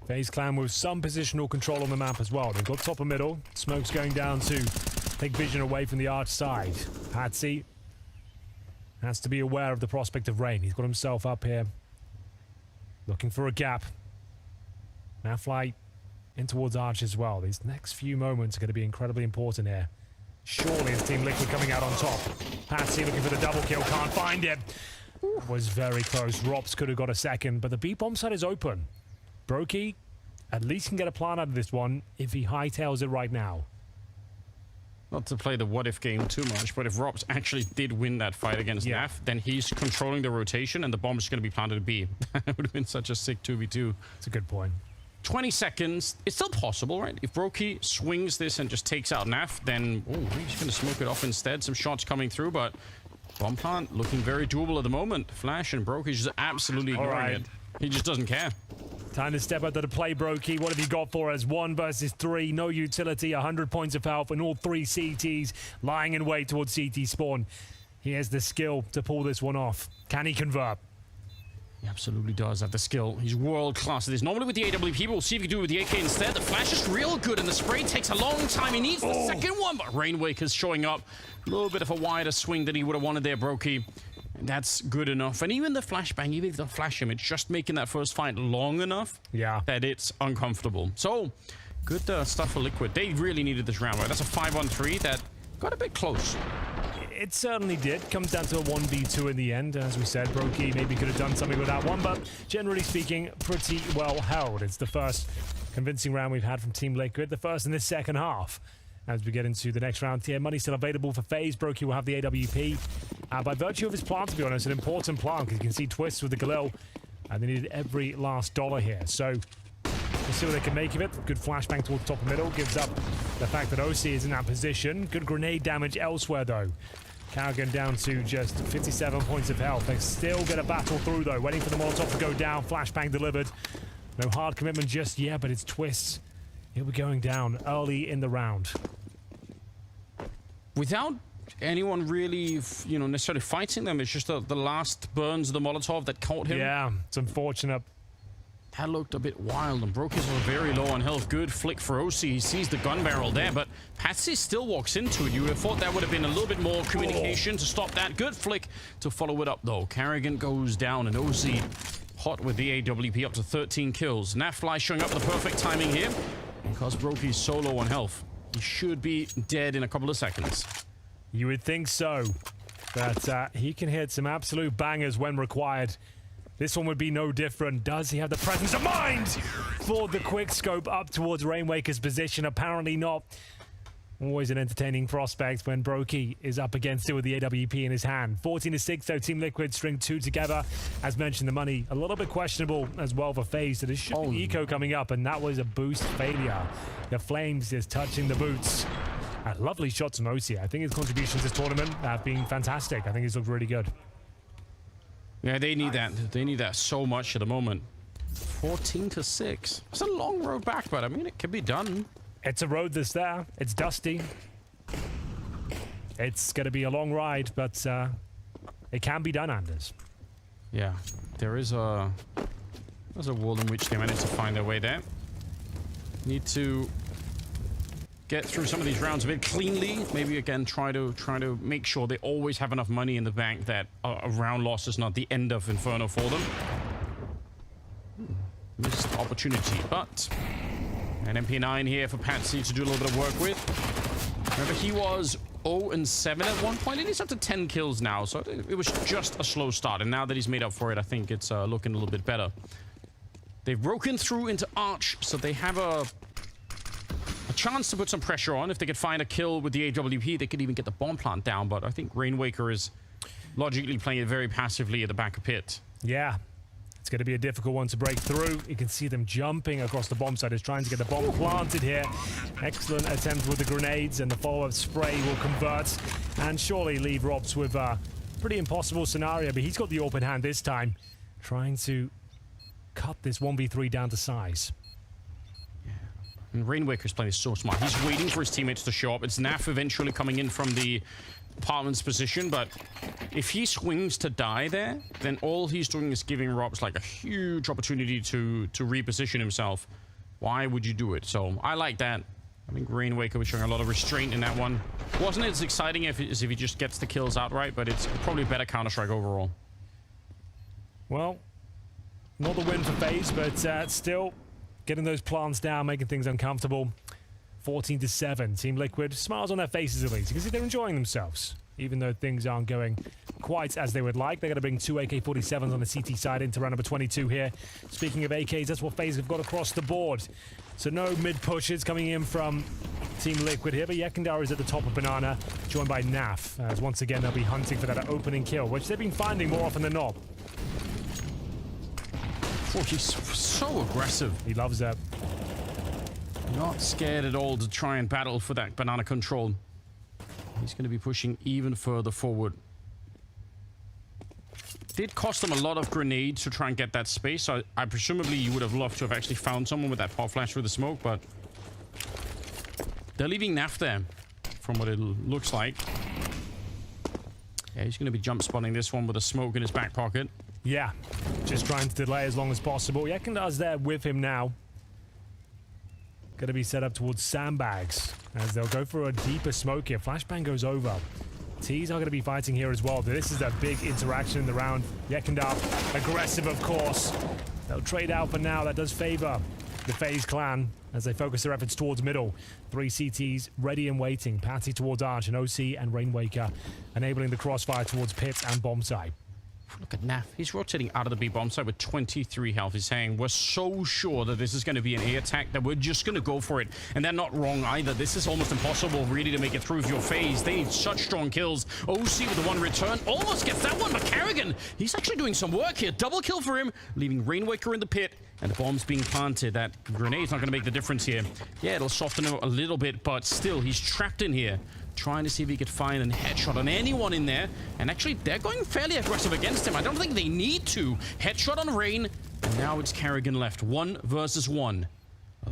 FaZe Clan with some positional control on the map as well. They've got top and middle. Smoke's going down to take vision away from the arch side. Patsy has to be aware of the prospect of rain. He's got himself up here, looking for a gap. Now fly in towards arch as well. These next few moments are going to be incredibly important here. Surely it's Team Liquid coming out on top. Patsy looking for the double kill, can't find it. Was very close. Rops could have got a second, but the B bomb side is open. Brokey at least can get a plan out of this one if he hightails it right now. Not to play the what-if game too much, but if Rops actually did win that fight against Naf, then he's controlling the rotation and the bomb is going to be planted at B. It would have been such a sick 2v2. It's a good point. 20 seconds. It's still possible, right? If Brokey swings this and just takes out Naf, then he's going to smoke it off instead. Some shots coming through, but bomb plant looking very doable at the moment. Flash and Brokey's just absolutely ignoring it. He just doesn't care. Time to step out to the play, Brokey. What have you got for us? 1 versus 3. No utility. 100 points of health and all 3 CTs lying in wait towards CT spawn. He has the skill to pull this one off. Can he convert? He absolutely does have the skill. He's world class at this. Normally with the AWP, we'll see if he can do it with the AK instead. The flash is real good, and the spray takes a long time. He needs the second one, but Rainwaker's showing up. A little bit of a wider swing than he would have wanted there, Brokey. And that's good enough. And even the flashbang, even if they flash him, it's just making that first fight long enough that it's uncomfortable. So, good stuff for Liquid. They really needed this round, right? That's a 5-on-3 that got a bit close. It certainly did. Comes down to a 1v2 in the end. As we said, Brokey maybe could have done something with that one, but generally speaking, pretty well held. It's the first convincing round we've had from Team Liquid, the first in this second half. As we get into the next round here, money still available for Faze. Brokey will have the AWP. By virtue of his plant, to be honest, an important plant, because you can see Twist with the Galil, and they needed every last dollar here. So we'll see what they can make of it. Good flashbang towards the top and middle. Gives up the fact that OC is in that position. Good grenade damage elsewhere, though. Carrigan down to just 57 points of health. They still get a battle through, though. Waiting for the Molotov to go down. Flashbang delivered. No hard commitment just yet, but it's Twist He'll be going down early in the round. Without anyone really, necessarily fighting them, it's just the last burns of the Molotov that caught him. Yeah, it's unfortunate. That looked a bit wild, and Brokers were very low on health. Good flick for OC. He sees the gun barrel there, but Patsy still walks into it. You would have thought that would have been a little bit more communication to stop that. Good flick to follow it up, though. Carrigan goes down, and OC hot with the AWP, up to 13 kills. Nafly showing up the perfect timing here, because Brokey's so low on health. He should be dead in a couple of seconds. You would think so, but he can hit some absolute bangers when required. This one would be no different. Does he have the presence of mind for the quick scope up towards Rainwaker's position? Apparently not. Always an entertaining prospect when Brokey is up against it with the AWP in his hand. 14-6 though, Team Liquid string 2 together. As mentioned, the money a little bit questionable as well for Faze. So there should be eco coming up, and that was a boost failure. The flames just touching the boots. Lovely shots from OC. I think his contributions this tournament have been fantastic. I think he's looked really good. Yeah, they need that. They need that so much at the moment. 14-6. It's a long road back, but I mean, it can be done. It's a road that's there. It's dusty. It's going to be a long ride, but it can be done, Anders. Yeah, there's a world in which they managed to find their way there. Need to get through some of these rounds a bit cleanly. Maybe again try to make sure they always have enough money in the bank that a round loss is not the end of Inferno for them. Missed opportunity, but an MP9 here for Patsy to do a little bit of work with. Remember, he was 0-7 at one point, and he's up to 10 kills now, so it was just a slow start, and now that he's made up for it, I think it's looking a little bit better. They've broken through into Arch, so they have a chance to put some pressure on. If they could find a kill with the AWP, they could even get the bomb plant down, but I think Rainwaker is logically playing it very passively at the back of pit. Yeah. It's going to be a difficult one to break through. You can see them jumping across the bomb site. He's trying to get the bomb planted here. Excellent attempt with the grenades, and the follow-up spray will convert and surely leave Robs with a pretty impossible scenario, but he's got the open hand this time, trying to cut this 1v3 down to size. And Rainwaker's playing so smart. He's waiting for his teammates to show up. It's Naf eventually coming in from the apartment's position, but if he swings to die there, then all he's doing is giving Robs like a huge opportunity to reposition himself. Why would you do it? So I like that. I think Rainwaker was showing a lot of restraint in that one. Wasn't as exciting as if he just gets the kills outright, but it's probably a better Counter-Strike overall. Well, not the win for Faze, but still getting those plants down, making things uncomfortable. 14-7. Team Liquid, smiles on their faces at least. You can see they're enjoying themselves, even though things aren't going quite as they would like. They're going to bring 2 AK-47s on the CT side into round number 22 here. Speaking of AKs, that's what Faze have got across the board. So no mid-pushes coming in from Team Liquid here, but Yekindar is at the top of Banana, joined by Naf, as once again they'll be hunting for that opening kill, which they've been finding more often than not. Oh, he's so aggressive. He loves that. Not scared at all to try and battle for that banana control. He's going to be pushing even further forward. Did cost them a lot of grenades to try and get that space. So I presumably you would have loved to have actually found someone with that pop flash through the smoke, but they're leaving Naf there, from what it looks like. Yeah, he's going to be jump spotting this one with a smoke in his back pocket. Yeah, just trying to delay as long as possible. Yekindar's there with him now. Going to be set up towards sandbags as they'll go for a deeper smoke here. Flashbang goes over. T's are going to be fighting here as well. This is a big interaction in the round. Yekindar, aggressive of course. They'll trade out for now. That does favor the Faze clan as they focus their efforts towards middle. 3 CTs ready and waiting. Patsy towards Arch and OC and Rainwaker, enabling the crossfire towards Pit and bomb site. Look at Naf. He's rotating out of the B bomb site with 23 health. He's saying, we're so sure that this is going to be an A attack that we're just going to go for it. And they're not wrong either. This is almost impossible really to make it through with your Faze. They need such strong kills. OC with the one return. Almost gets that one, but Carrigan, he's actually doing some work here. Double kill for him, leaving Rainwaker in the pit. And the bomb's being planted. That grenade's not going to make the difference here. Yeah, it'll soften him a little bit, but still, he's trapped in here. Trying to see if he could find a headshot on anyone in there. And actually, they're going fairly aggressive against him. I don't think they need to. Headshot on Rain. And now it's Carrigan left. 1 versus 1.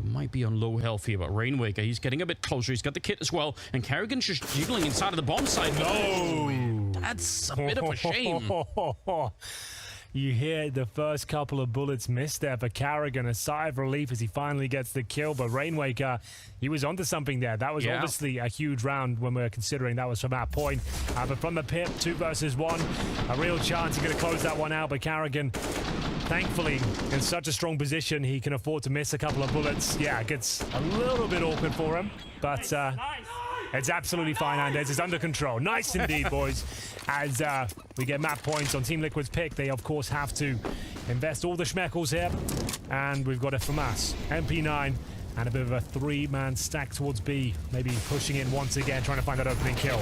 Might be on low health here, but Rainwaker, he's getting a bit closer. He's got the kit as well, and Kerrigan's just jiggling inside of the bomb site. No! That's a bit of a shame. You hear the first couple of bullets miss there for Kerrigan, a sigh of relief as he finally gets the kill, but Rainwaker, he was onto something there. That was obviously a huge round when we're considering that was from that point. But from the pit, 2 versus 1, a real chance he's going to close that one out, but Kerrigan, thankfully, in such a strong position, he can afford to miss a couple of bullets. Yeah, it gets a little bit awkward for him, but it's absolutely fine, Andes. It's under control. Nice indeed, boys. As we get map points on Team Liquid's pick, they, of course, have to invest all the schmeckles here. And we've got it from us. MP9 and a bit of a 3-man stack towards B. Maybe pushing in once again, trying to find that opening kill.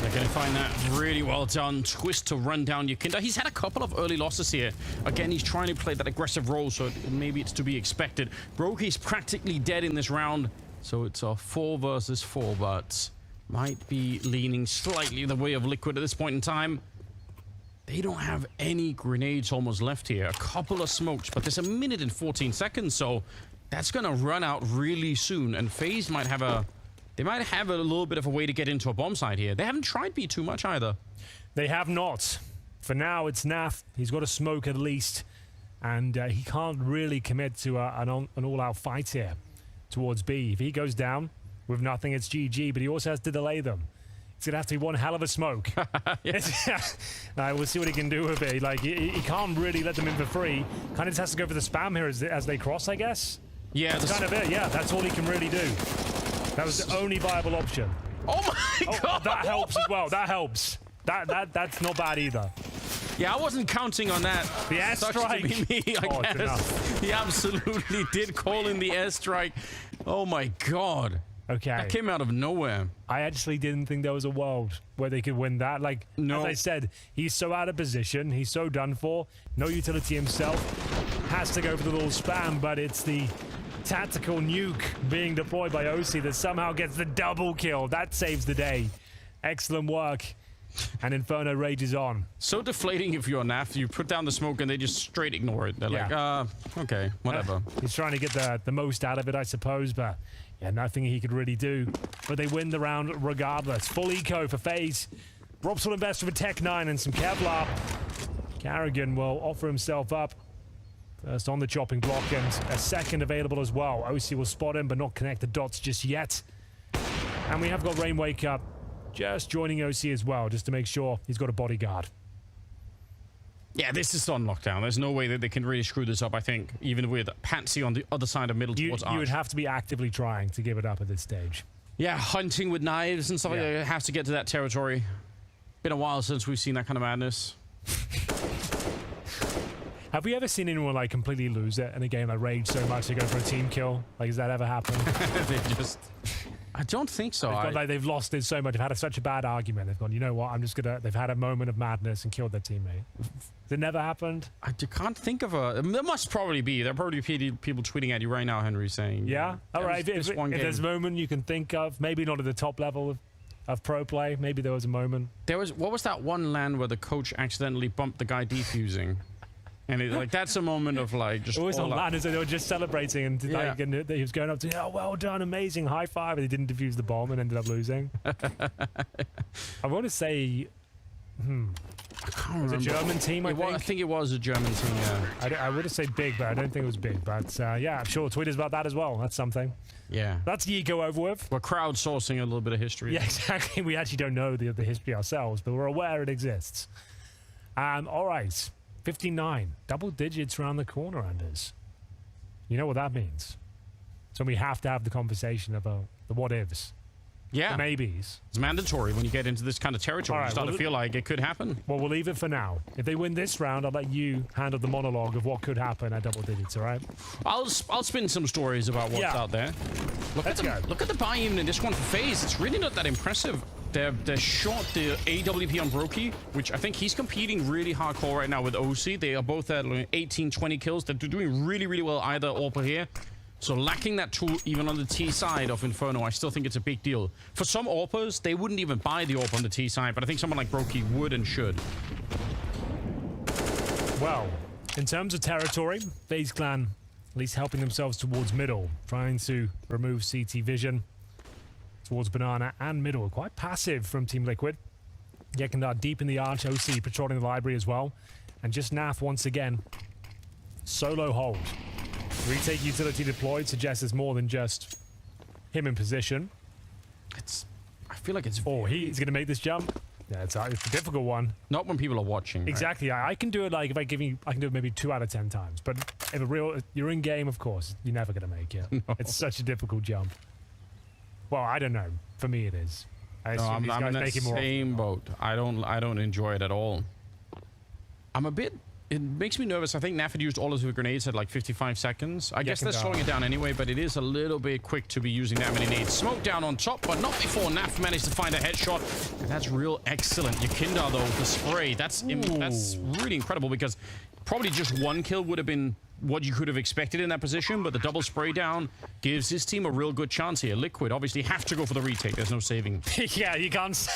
They're going to find that really well done. Twist to run down Yakinda. He's had a couple of early losses here. Again, he's trying to play that aggressive role, so maybe it's to be expected. Broky's practically dead in this round. So it's a 4 versus 4, but might be leaning slightly the way of Liquid at this point in time. They don't have any grenades almost left here. A couple of smokes, but there's a minute and 14 seconds, so that's going to run out really soon. And Faze might have a... They might have a little bit of a way to get into a bomb site here. They haven't tried B too much either. They have not. For now, it's Naf. He's got a smoke at least. And he can't really commit to an all-out fight here towards B. If he goes down with nothing, it's GG, but he also has to delay them. It's going to have to be one hell of a smoke. We'll see what he can do with it. Like, he can't really let them in for free. Kind of just has to go for the spam here as they cross, I guess. Yeah, that's kind of it. Yeah, that's all he can really do. That was the only viable option. Oh my god! That helps as well. That helps. That's not bad either. Yeah, I wasn't counting on that. The airstrike. To be me, I guess. He absolutely did call in the airstrike. Oh my god. Okay. That came out of nowhere. I actually didn't think there was a world where they could win that. Like, as I said, he's so out of position. He's so done for. No utility himself. Has to go for the little spam, but it's the tactical nuke being deployed by OC that somehow gets the double kill. That saves the day. Excellent work. And Inferno rages on. So deflating if you're Naf. You put down the smoke and they just straight ignore it. They're like, okay, whatever. He's trying to get the most out of it, I suppose, but yeah, nothing he could really do. But they win the round regardless. Full eco for Faze. Robs will invest with a Tech 9 and some Kevlar. Kerrigan will offer himself up. First on the chopping block and a second available as well. OC will spot him but not connect the dots just yet. And we have got Rainwaker just joining OC as well, just to make sure he's got a bodyguard. Yeah, this is on lockdown. There's no way that they can really screw this up, I think, even with Patsy on the other side of middle towards Arch. You would have to be actively trying to give it up at this stage. Yeah, hunting with knives and stuff like that. It has to get to that territory. Been a while since we've seen that kind of madness. Have we ever seen anyone like completely lose it in a game, like rage so much they go for a team kill? Like, has that ever happened? They just... I don't think so. They've lost it so much. They've had such a bad argument. They've gone, you know what? I'm just gonna. They've had a moment of madness and killed their teammate. Has it never happened? I can't think of a. There must probably be. There are probably people tweeting at you right now, Henry, saying. Yeah. All right. If there's a moment you can think of, maybe not at the top level of pro play. Maybe there was a moment. There was. What was that one LAN where the coach accidentally bumped the guy defusing? And it, like, that's a moment of like just. It was on LAN, so they were just celebrating, and like, and he was going up to, oh, well done, amazing, high five, and he didn't defuse the bomb and ended up losing. I want to say, I can't remember. It was a German team, I think it was a German team. Yeah. I would have said big, but I don't think it was big. But yeah, I'm sure tweet us about that as well. That's something. Yeah. That's Yigo over with. We're crowdsourcing a little bit of history. Yeah, exactly. We actually don't know the history ourselves, but we're aware it exists. All right. 59, double digits around the corner, Anders. You know what that means? So we have to have the conversation about the what-ifs. Yeah. The maybes. It's mandatory when you get into this kind of territory. You start to feel like it could happen. Well, we'll leave it for now. If they win this round, I'll let you handle the monologue of what could happen at double digits, all right? I'll spin some stories about what's out there. Look at the buy-in in this one for Faze. It's really not that impressive. They're short the AWP on Brokey, which I think he's competing really hardcore right now with OC. They are both at 18, 20 kills. They're doing really, really well either AWP here. So lacking that tool even on the T side of Inferno, I still think it's a big deal. For some AWPers, they wouldn't even buy the AWP on the T side, but I think someone like Brokey would and should. Well, in terms of territory, FaZe Clan least helping themselves towards middle, trying to remove CT vision towards Banana and middle. Quite passive from Team Liquid. Gekindar deep in the arch, OC patrolling the library as well. And just Naf once again. Solo hold. Retake utility deployed suggests there's more than just him in position. I feel like it's... Oh, he's going to make this jump. Yeah, it's a difficult one. Not when people are watching. Right? Exactly. I can do it like if I can do it maybe 2 out of 10 times. But if you're in game, of course, you're never going to make it. No. It's such a difficult jump. Well, I don't know. For me, it is. I assume I'm in that same boat. I don't enjoy it at all. It makes me nervous. I think Naf had used all of his grenades at like 55 seconds. I guess they're slowing it down anyway, but it is a little bit quick to be using that many nades. Smoke down on top, but not before Naf managed to find a headshot. And that's real excellent. Yakindar, though, the spray. That's really incredible because probably just one kill would have been what you could have expected in that position, but the double spray down gives his team a real good chance here. Liquid obviously have to go for the retake. There's no saving. Yeah, you can't.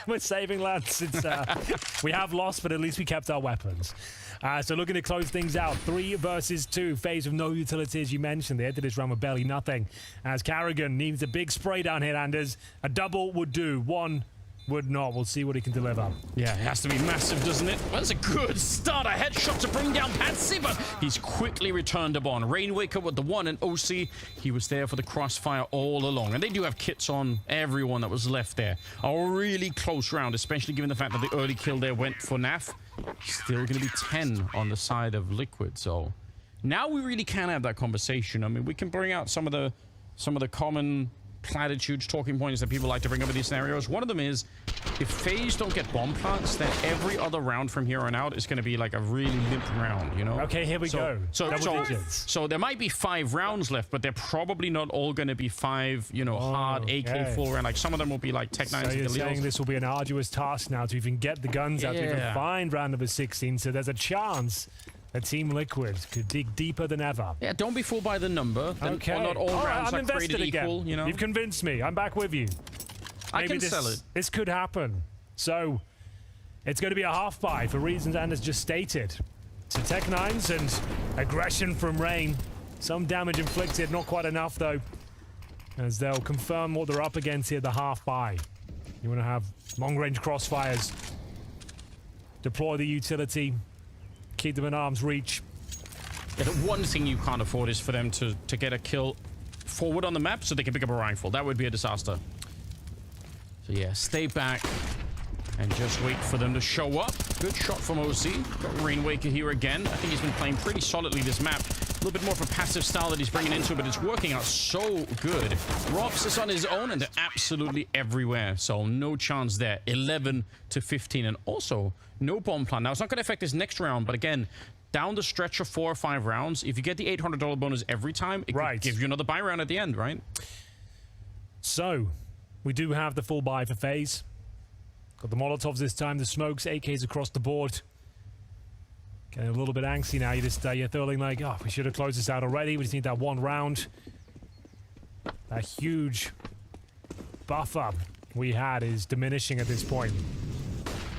We're saving, lads. It's we have lost, but at least we kept our weapons. So looking to close things out. 3 versus 2. Faze with no utility, as you mentioned. They entered this round with barely nothing. As Carrigan needs a big spray down here, Anders. A double would do. 1 would not. We'll see what he can deliver. Yeah, it has to be massive, doesn't it? Well, that's a good start. A headshot to bring down Patsy, but he's quickly returned upon. Rainwaker with the 1 and OC. He was there for the crossfire all along. And they do have kits on everyone that was left there. A really close round, especially given the fact that the early kill there went for Naf. Still going to be 10 on the side of Liquid. So now we really can have that conversation. I mean, we can bring out some of the common platitudes, talking points that people like to bring up in these scenarios. One of them is, if Faze don't get bomb plants, then every other round from here on out is going to be like a really limp round, you know? Okay, here we go. So there might be 5 rounds left, but they're probably not all going to be 5, you know, hard AK full round. Like some of them will be like Tech 9s. So you're saying this will be an arduous task now to even get the guns out, to even find round number 16. So there's a chance that Team Liquid could dig deeper than ever. Yeah, don't be fooled by the number. Okay. Not all rounds are created equal, you know? You've convinced me. I'm back with you. I can sell it. This could happen. So it's going to be a half buy for reasons Anders just stated. So Tech 9s and aggression from Rain. Some damage inflicted, not quite enough though, as they'll confirm what they're up against here, the half buy. You want to have long-range crossfires. Deploy the utility. Keep them in arm's reach. Yeah, the one thing you can't afford is for them to get a kill forward on the map so they can pick up a rifle. That would be a disaster. So yeah, stay back and just wait for them to show up. Good shot from OC. Got Rainwaker here again. I think he's been playing pretty solidly this map. A little bit more of a passive style that he's bringing into it, but it's working out so good. Rops is on his own, and they're absolutely everywhere. So no chance there. 11 to 15, and also no bomb plan. Now, it's not going to affect this next round, but again, down the stretch of 4 or 5 rounds, if you get the $800 bonus every time, it could give you another buy round at the end, right? So, we do have the full buy for Faze. Got the Molotovs this time, the smokes, AKs across the board. Getting a little bit angsty now. You're feeling like, oh, we should have closed this out already. We just need that 1 round. That huge buffer we had is diminishing at this point.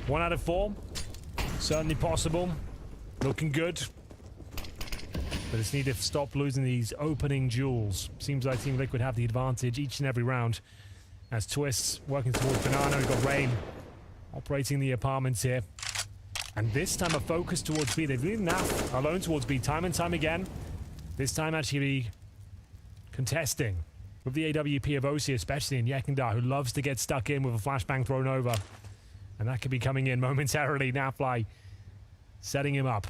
1 out of 4. Certainly possible. Looking good. But just need to stop losing these opening duels. Seems like Team Liquid have the advantage each and every round. As Twists working towards Banana. We've got Rain operating the apartments here. And this time a focus towards B. They've leaving Naf alone towards B time and time again. This time actually contesting with the AWP of OC, especially in Yekindar, who loves to get stuck in with a flashbang thrown over. And that could be coming in momentarily. Nafly setting him up.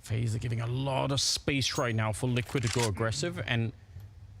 Faze are giving a lot of space right now for Liquid to go aggressive, and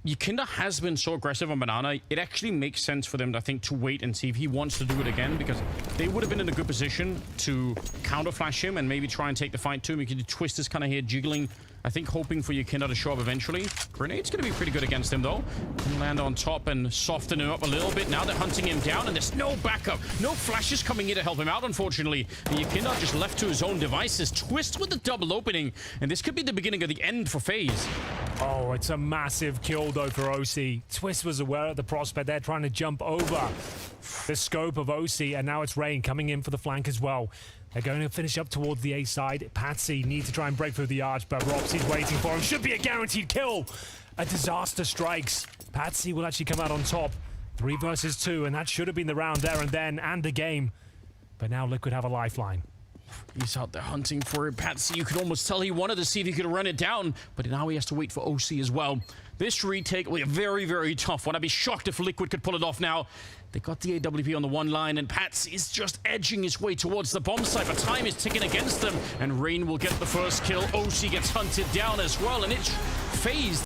Yakindar has been so aggressive on Banana, it actually makes sense for them, I think, to wait and see if he wants to do it again, because they would have been in a good position to counter flash him and maybe try and take the fight to him. You can twist this kind of here, jiggling, I think, hoping for Yakindar to show up eventually. Grenade's going to be pretty good against him, though. Can land on top and soften him up a little bit. Now they're hunting him down, and there's no backup. No flashes coming in to help him out, unfortunately. And Yakindar just left to his own devices. Twist with the double opening, and this could be the beginning of the end for Faze. Oh, it's a massive kill, though, for OC. Twist was aware of the prospect. They're trying to jump over the scope of OC, and now it's Rain coming in for the flank as well. They're going to finish up towards the A side. Patsy needs to try and break through the arch, but Ropsy's waiting for him. Should be a guaranteed kill. A disaster strikes. Patsy will actually come out on top. 3 versus 2, and that should have been the round there and then, and the game. But now Liquid have a lifeline. He's out there hunting for it. Patsy, you could almost tell he wanted to see if he could run it down, but now he has to wait for OC as well. This retake will be a very, very tough one. I'd be shocked if Liquid could pull it off now. They got the AWP on the one line, and Patsy is just edging his way towards the bomb site, but time is ticking against them, and Rain will get the first kill. OC gets hunted down as well, and it's Faze.